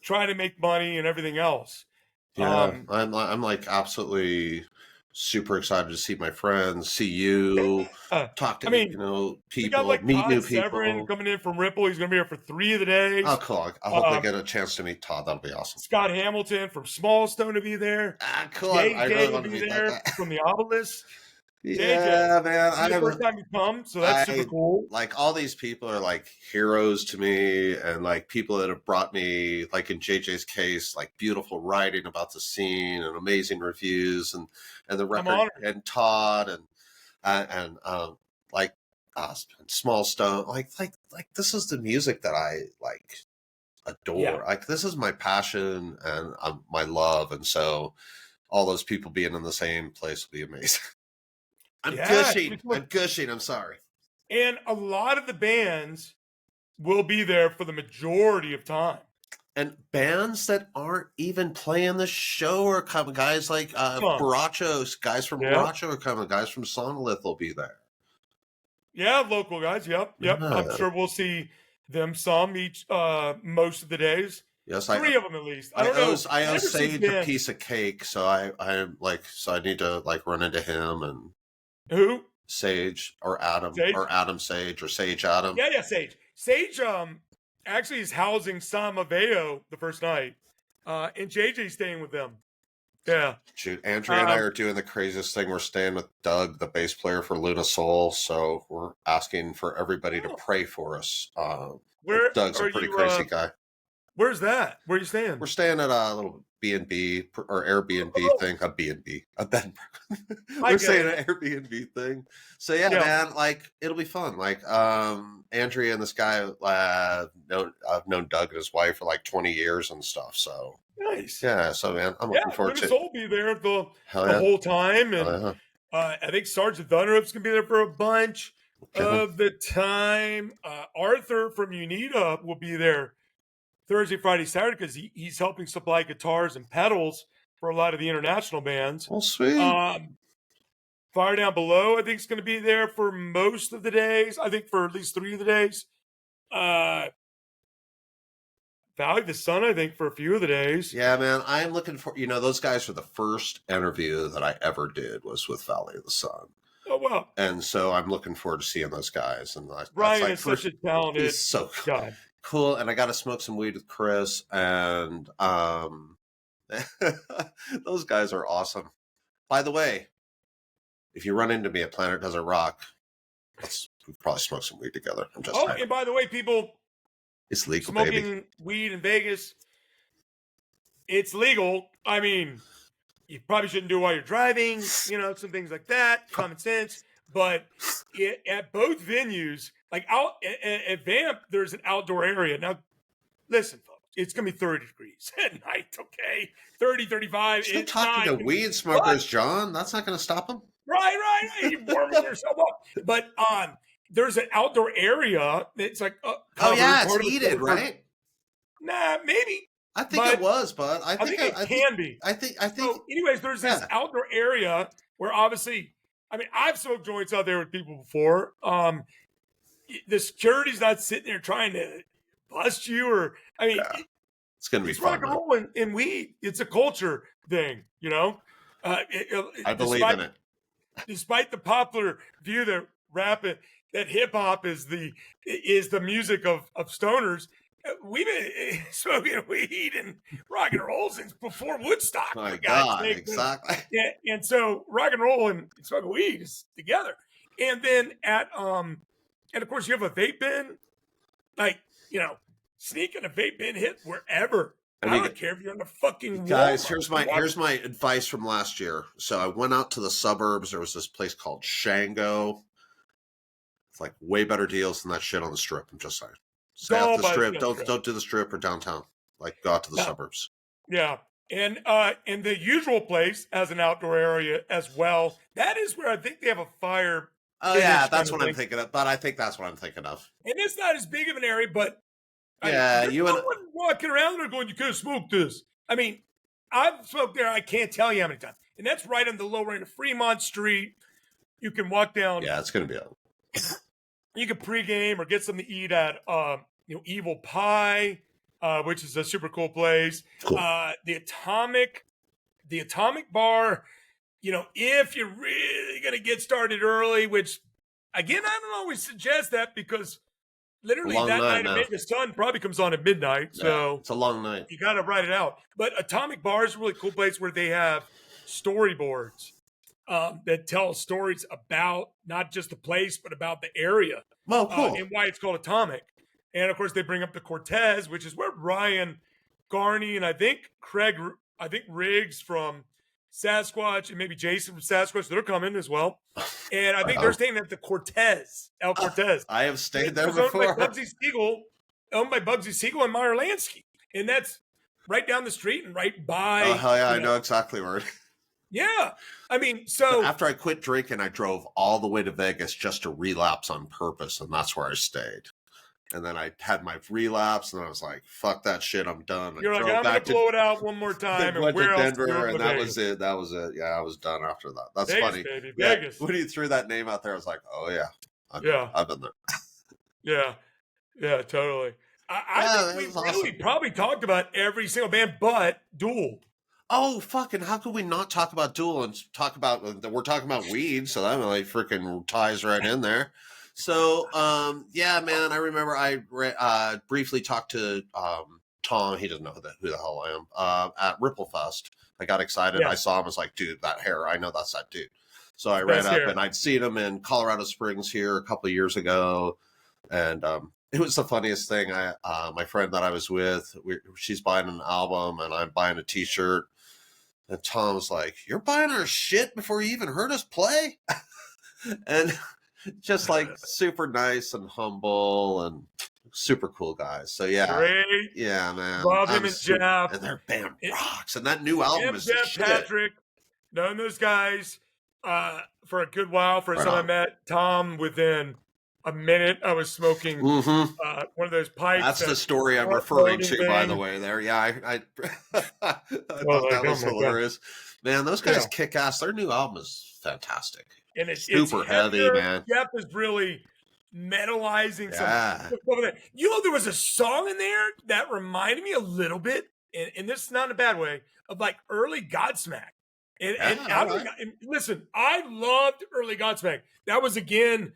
trying to make money and everything else. Yeah, I'm like absolutely super excited to see my friends, see you, talk to people, we got like meet Todd new Severin people. coming in from Ripple. He's going to be here for 3 of the days. Oh, cool! I hope I get a chance to meet Todd. That'll be awesome. Scott Hamilton from Smallstone to be there. Cool! JJ I really will want to be meet there that guy. from the Obelisk. Yeah, JJ, man. it's the first time you come, so that's super cool. Like all these people are like heroes to me, and like people that have brought me, like in JJ's case, like beautiful writing about the scene and amazing reviews, and the record, and Todd and Small Stone, like this is the music that I like adore. Yeah. Like this is my passion and my love, and so all those people being in the same place will be amazing. I'm gushing. I'm sorry. And a lot of the bands will be there for the majority of time. And bands that aren't even playing the show are coming. Guys like Barachos, guys from Baracho are coming. Guys from Sonolith will be there. Yeah, local guys. Yep. I'm sure we'll see them most of the days. Yes, 3 of them at least. I owe Sage a piece of cake, so I need to like run into him and. Who? Sage or Adam or Adam Sage or Sage Adam. Yeah, Sage. Sage actually is housing Sam Aveo the first night. And JJ's staying with them. Yeah. Shoot, Andrea and I are doing the craziest thing. We're staying with Doug, the bass player for Luna Soul, so we're asking for everybody to pray for us. Doug's a pretty crazy guy. Where's that? Where are you staying? We're staying at a little B&B or Airbnb thing. A B&B. A bed. We're staying at an Airbnb thing. So yeah, man, like it'll be fun. Like Andrea and this guy, I've known Doug and his wife for like 20 years and stuff. So nice. Yeah. So man, I'm looking forward to it. Will be there the whole time, and I think Sergeant Thunderhoof's gonna be there for a bunch of the time. Arthur from Unita will be there Thursday, Friday, Saturday, because he's helping supply guitars and pedals for a lot of the international bands. Oh, sweet. Fire Down Below, I think, is going to be there for most of the days. I think for at least 3 of the days. Valley of the Sun, I think, for a few of the days. Yeah, man. I'm looking for, those guys were the first interview that I ever did was with Valley of the Sun. Oh, wow. And so I'm looking forward to seeing those guys. And Brian is such a talented he's so guy. Cool. And I got to smoke some weed with Chris, and those guys are awesome. By the way, if you run into me at Planet Desert Rock, we'll probably smoke some weed together. And by the way, people, it's legal, smoking baby. Weed in Vegas, it's legal. I mean, you probably shouldn't do it while you're driving, some things like that, common sense. But at both venues, like out at Vamp, there's an outdoor area. Now, listen, folks, it's going to be 30 degrees at night, okay? 30, 35. You're talking to weed smokers, John. That's not going to stop them. Right. You're warming yourself up. But there's an outdoor area that's like it's heated, right? Nah, maybe. I think it was, but I think it can be. I think. So anyways, there's this outdoor area where obviously, I've smoked joints out there with people before. The security's not sitting there trying to bust you, it's going to be fun. Rock and roll and weed. It's a culture thing, I believe in it. Despite the popular view that hip hop is the music of stoners, we've been smoking weed and rock and roll since before Woodstock. My God, exactly. And so rock and roll and smoking weed is together. And then and of course you have a vape bin, sneaking a vape in hit wherever. And I don't care if you're in the fucking guys, Walmart. here's my advice from last year. So I went out to the suburbs. There was this place called Shango. It's like way better deals than that shit on the strip. I'm just saying. Stay off the strip. Don't do the strip or downtown. Like go out to the suburbs. Yeah. And the usual place has an outdoor area as well. That is where I think they have a fire. Oh yeah, that's what I'm thinking of. But I think that's what I'm thinking of. And it's not as big of an area, but yeah, you and walking around there going, you could have smoked this. I mean, I've smoked there. I can't tell you how many times, and that's right on the lower end of Fremont Street. You can walk down. Yeah, it's gonna be. You can pregame or get something to eat at Evil Pie, which is a super cool place. Cool. The Atomic Bar. If you're really gonna get started early, which again I don't always suggest that because. Literally that night at the sun probably comes on at midnight, so it's a long night. You got to write it out. But Atomic Bar is a really cool place where they have storyboards that tell stories about not just the place but about the area. Well, cool. And why it's called Atomic. And of course, they bring up the Cortez, which is where Ryan Garney and I think Riggs from Sasquatch and maybe Jason from Sasquatch, they're coming as well. And I think they're staying at the Cortez, El Cortez. I have stayed there before. Owned by Bugsy Siegel and Meyer Lansky. And that's right down the street and right by. Oh, hell yeah, I know exactly where it is. Yeah. I mean, so. After I quit drinking, I drove all the way to Vegas just to relapse on purpose. And that's where I stayed. And then I had my relapse, and I was like, "Fuck that shit, I'm done." You're like, I'm gonna blow it out one more time. And went to Denver, and that was it. That was it. Yeah, I was done after that. That's Vegas, funny. Baby. Yeah. Vegas. When you threw that name out there, I was like, "Oh yeah, I've been there." Yeah, totally. I think we really probably talked about every single band, but Duel. Oh, fucking! How could we not talk about Duel and talk about we're talking about weed? So that really freaking ties right in there. So, yeah, man, I remember I briefly talked to Tom. He doesn't know who the hell I am. At Ripple Fest, I got excited. Yeah. I saw him. I was like, dude, that hair. I know that's that dude. So I ran up and I'd seen him in Colorado Springs here a couple of years ago, and it was the funniest thing. My friend that I was with, she's buying an album and I'm buying a T-shirt, and Tom's like, "You're buying our shit before you even heard us play," and. Just like super nice and humble and super cool guys. So yeah, great. Yeah, man. Love him and Jeff, and their band rocks. And that new album is Jeff shit. Patrick, known those guys for a good while. First time I met Tom, within a minute I was smoking one of those pipes. That's the story I'm referring to, by the way. There, yeah, I thought that was hilarious. Man, those guys kick ass. Their new album is fantastic. And it's super heavy, man. Jeff is really metalizing some. There was a song in there that reminded me a little bit, and this is not in a bad way, of like early Godsmack. And listen, I loved early Godsmack. That was again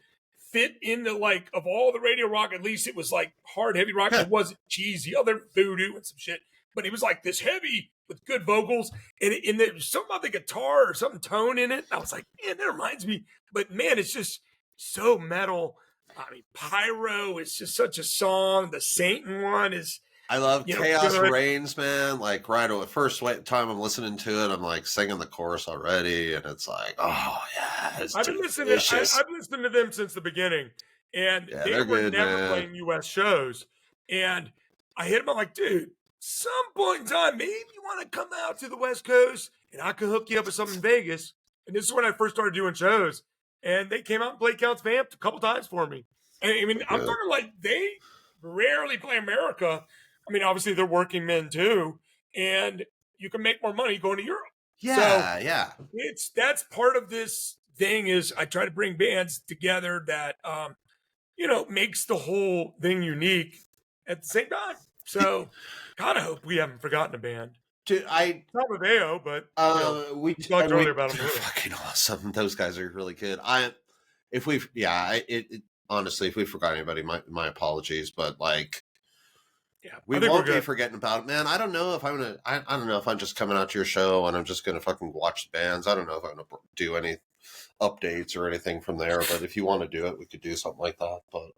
fit into like of all the radio rock. At least it was like hard, heavy rock. It wasn't cheesy, other voodoo and some shit, but it was like this heavy. With good vocals, and there's something about the guitar or something tone in it. I was like, man, that reminds me. But man, it's just so metal. I mean, Pyro is just such a song. The Satan one is. I love Chaos Reigns, man. Like right away, first time I'm listening to it, I'm like singing the chorus already, and it's like, oh yeah. I've been listening to them since the beginning, and they were never playing U.S. shows. And I hit them. I'm like, dude. Some point in time, maybe you want to come out to the West Coast and I can hook you up with something in Vegas. And this is when I first started doing shows. And they came out and played Counts Vamped a couple times for me. I mean, I'm talking like they rarely play America. I mean, obviously they're working men too. And you can make more money going to Europe. Yeah, yeah. That's part of this thing is I try to bring bands together that, makes the whole thing unique at the same time. So, God, I hope we haven't forgotten a band. Dude, not with AO, but we talked earlier about them. They're fucking awesome. Those guys are really good. Honestly, if we forgot anybody, my apologies. But like, we won't be forgetting about it, man. I don't know if I'm gonna. I don't know if I'm just coming out to your show and I'm just gonna fucking watch the bands. I don't know if I'm gonna do any updates or anything from there. But if you want to do it, we could do something like that. But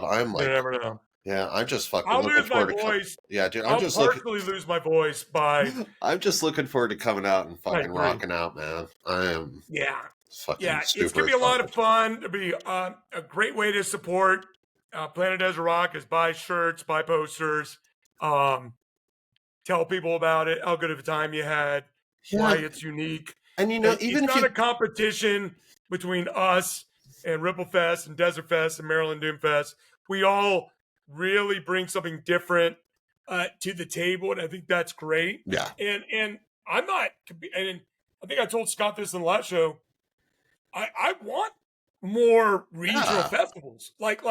I'm like, you never know. Yeah, I'm just fucking I'll looking lose my forward to voice. yeah, dude. I'll partially lose my voice by. I'm just looking forward to coming out and I fucking agree. rocking out, man. I am Yeah. fucking Yeah. It's super going to be a lot of excited. fun. It'll be a great way to support Planet Desert Rock is buy shirts, buy posters, tell people about it, how good of a time you had, why Yeah, it's unique. and It's even if not you a competition between us and Ripple Fest and Desert Fest and Maryland Doom Fest. We all really bring something different to the table, and I think that's great. yeah. And I'm not, and I think I told Scott this in the last show. I want more regional Yeah. festivals, like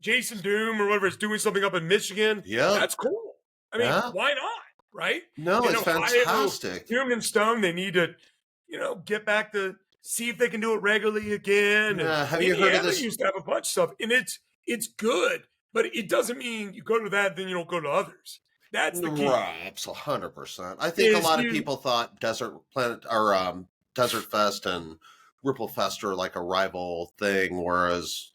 Jason Doom or whatever is doing something up in Michigan. Yep. That's cool. I mean, Yeah. why not? Right? No, In it's Ohio, fantastic. Doom and Stone, they need to, get back to see if they can do it regularly again. Yeah, And have you heard of this? Used to have a bunch of stuff, and it's good, but it doesn't mean you go to that, then you don't go to others. That's the key. Right, 100%. I think a lot of people thought Desert Fest and Ripple Fest are like a rival thing, whereas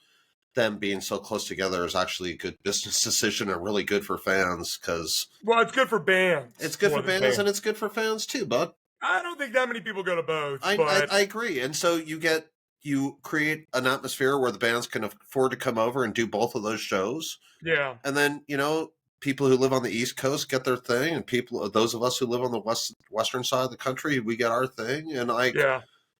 them being so close together is actually a good business decision and really good for fans because it's good for bands. It's good for bands and it's good for fans too, bud. I don't think that many people go to both. I agree. And so you create an atmosphere where the bands can afford to come over and do both of those shows. Yeah. And then, people who live on the East Coast get their thing, and those of us who live on the western side of the country, we get our thing. And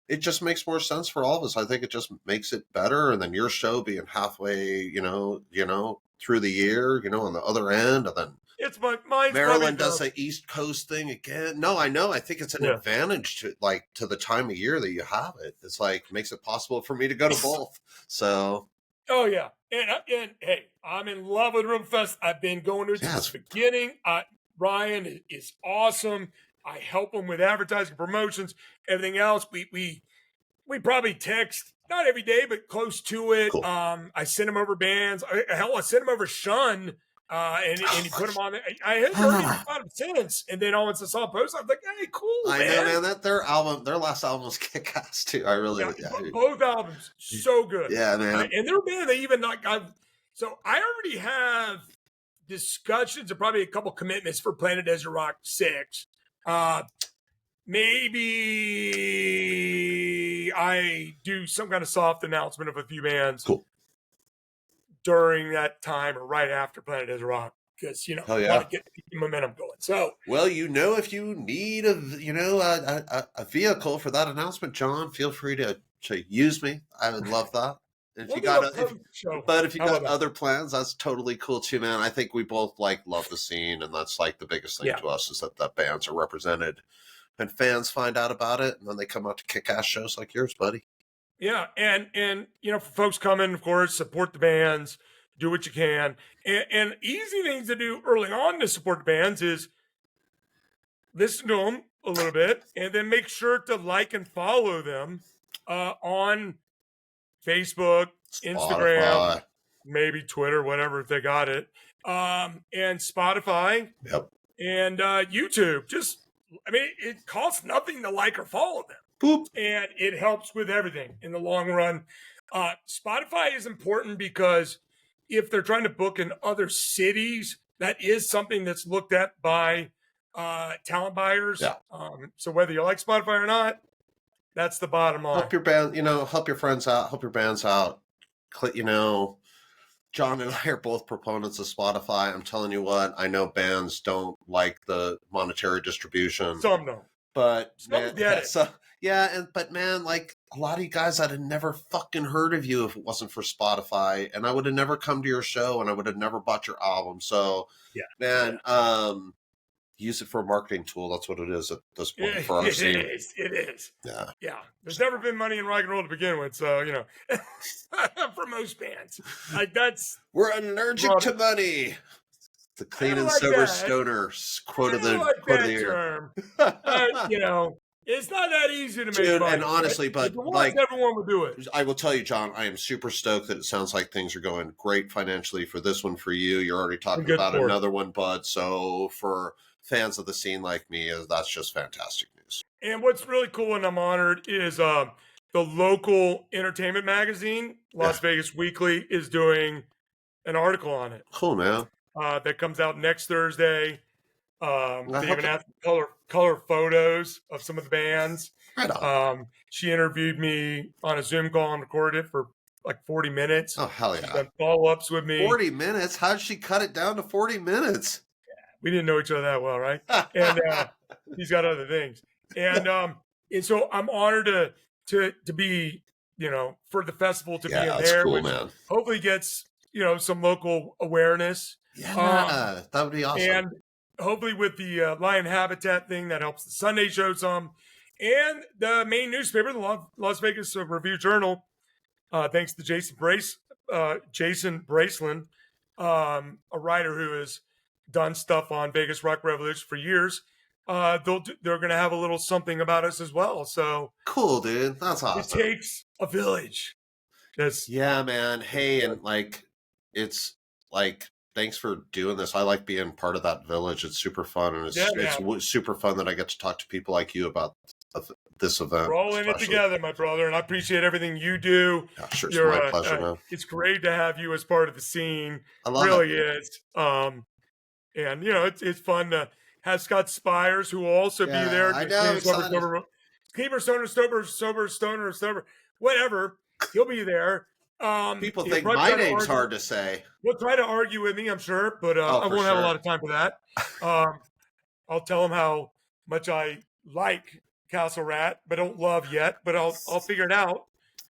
it just makes more sense for all of us. I think it just makes it better. And then your show being halfway, through the year, on the other end, and then it's Maryland does the East Coast thing again. No, I know. I think it's an advantage to the time of year that you have it. It's makes it possible for me to go to both. So. Oh yeah, and hey, I'm in love with Room Fest. I've been going to it since the beginning. Ryan is awesome. I help him with advertising, promotions, everything else. We probably text not every day, but close to it. Cool. I send him over bands. I sent him over Shun. And he put him on there. I hadn't heard about him since. And then once I saw a post, I was like, hey, cool, I know, man. That their last album was kick-ass, too. I really... both albums, so good. Yeah, man. And they're a band they even not got... So I already have discussions and probably a couple commitments for Planet Desert Rock 6. Maybe I do some kind of soft announcement of a few bands. Cool. During that time or right after Planet Desert Rock, because want to get the momentum going. So, well, if you need a vehicle for that announcement, John, feel free to use me. I would love that. If you got other plans, that's totally cool too, man. I think we both love the scene, and that's the biggest thing to us is that bands are represented, and fans find out about it, and then they come out to kick-ass shows like yours, buddy. Yeah, and for folks coming, of course, support the bands, do what you can. And easy things to do early on to support the bands is listen to them a little bit, and then make sure to like and follow them on Facebook, Instagram, maybe Twitter, whatever, if they got it, and Spotify, and YouTube. It costs nothing to like or follow them. Boop. And it helps with everything in the long run. Spotify is important because if they're trying to book in other cities, that is something that's looked at by talent buyers. Yeah. So whether you like Spotify or not, that's the bottom line. Help your band, help your friends out, help your bands out. John and I are both proponents of Spotify. I'm telling you what, I know bands don't like the monetary distribution. Some don't. But but man, a lot of you guys, I'd have never fucking heard of you if it wasn't for Spotify, and I would have never come to your show, and I would have never bought your album. So, use it for a marketing tool. That's what it is at this point for our scene. It is. Yeah. Yeah. There's never been money in rock and roll to begin with, so for most bands, we're allergic to money. The clean and sober stoner quote of the year. It's not that easy to make money. And honestly, but everyone would do it. I will tell you, John, I am super stoked that it sounds like things are going great financially for this one for you. You're already talking about another one, bud. So for fans of the scene like me, that's just fantastic news. And what's really cool, and I'm honored, is the local entertainment magazine, Las Vegas Weekly, is doing an article on it. Cool, man. That comes out next Thursday. They even asked color photos of some of the bands. Right on. She interviewed me on a Zoom call and recorded it for like 40 minutes. Oh, hell yeah. She's done follow-ups with me. 40 minutes? How'd she cut it down to 40 minutes? We didn't know each other that well, right? And he's got other things. And so I'm honored to be, for the festival to be in there. Cool, which man. hopefully gets, some local awareness. Yeah, that would be awesome. And hopefully with the lion habitat thing, that helps the Sunday show some. And the main newspaper, the Las Vegas Review-Journal, thanks to Jason Braceland, a writer who has done stuff on Vegas Rock Revolution for years. They're going to have a little something about us as well. So cool, dude. That's awesome. It takes a village. Yeah, man. Hey, and it's thanks for doing this. I like being part of that village. It's super fun, and it's super fun that I get to talk to people like you about this event. We're all in it together, my brother, and I appreciate everything you do. Yeah, sure, it's my pleasure, man. It's great to have you as part of the scene. I love it. Is. And it's fun to have Scott Spires, who will also be there. I know. Keeper, sober, whatever. He'll be there. People think my name's hard to say. We'll try to argue with me, I'm sure, but I won't have a lot of time for that. I'll tell him how much I like Castle Rat, but don't love yet. But I'll figure it out.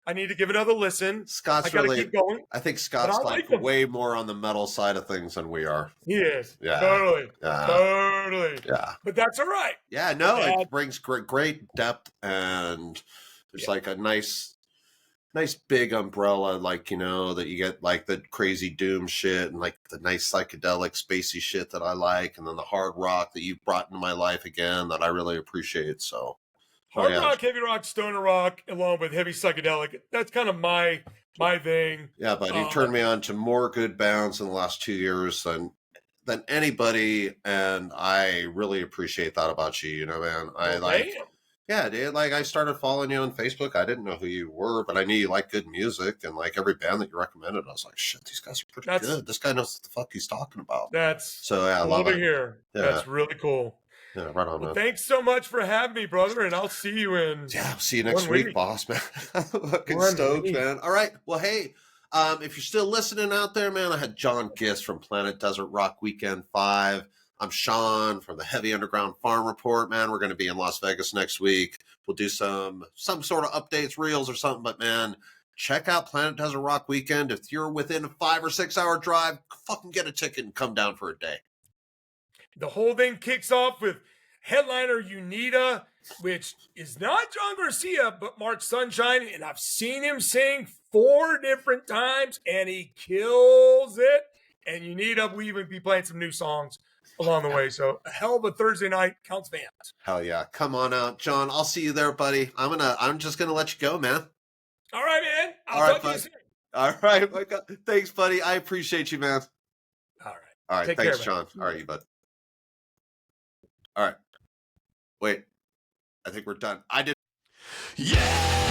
I need to give another listen. Scott's keep going. I think Scott's way more on the metal side of things than we are. He is. Yeah. Totally. Yeah. Totally. Yeah. But that's all right. Yeah. No, it brings great depth, and there's a nice big umbrella, that you get the crazy doom shit and the nice psychedelic spacey shit that I like, and then the hard rock that you've brought into my life again that I really appreciate. So hard rock, heavy rock, stoner rock, along with heavy psychedelic. That's kind of my thing. Yeah, but you've turned me on to more good bands in the last 2 years than anybody, and I really appreciate that about you. Man, yeah, dude. I started following you on Facebook. I didn't know who you were, but I knew you liked good music, and every band that you recommended, I was like, shit, these guys are pretty good. This guy knows what the fuck he's talking about. I love it here. Yeah. That's really cool. Yeah, right on, man. Thanks so much for having me, brother, and I'll see you in. Yeah, I'll see you next week, boss, man. Fucking stoked, man. All right. Well, hey, if you're still listening out there, man, I had John Gist from Planet Desert Rock Weekend 5. I'm Sean from the Heavy Underground Farm Report, man. We're going to be in Las Vegas next week. We'll do some sort of updates, reels or something, but man, check out Planet Desert Rock Weekend. If you're within a 5 or 6 hour drive, fucking get a ticket and come down for a day. The whole thing kicks off with headliner Unita, which is not John Garcia, but Mark Sunshine, and I've seen him sing 4 different times, and he kills it. And Unita, we even be playing some new songs along the way. So a hell of a Thursday night, counts fans. Hell yeah. Come on out, John. I'll see you there, buddy. I'm just gonna let you go, man. All right, man. I'll talk to you soon. All right. My God. Thanks, buddy. I appreciate you, man. All right. Take thanks, care, John. All right, you bud. All right. Wait. I think we're done. I did. Yeah!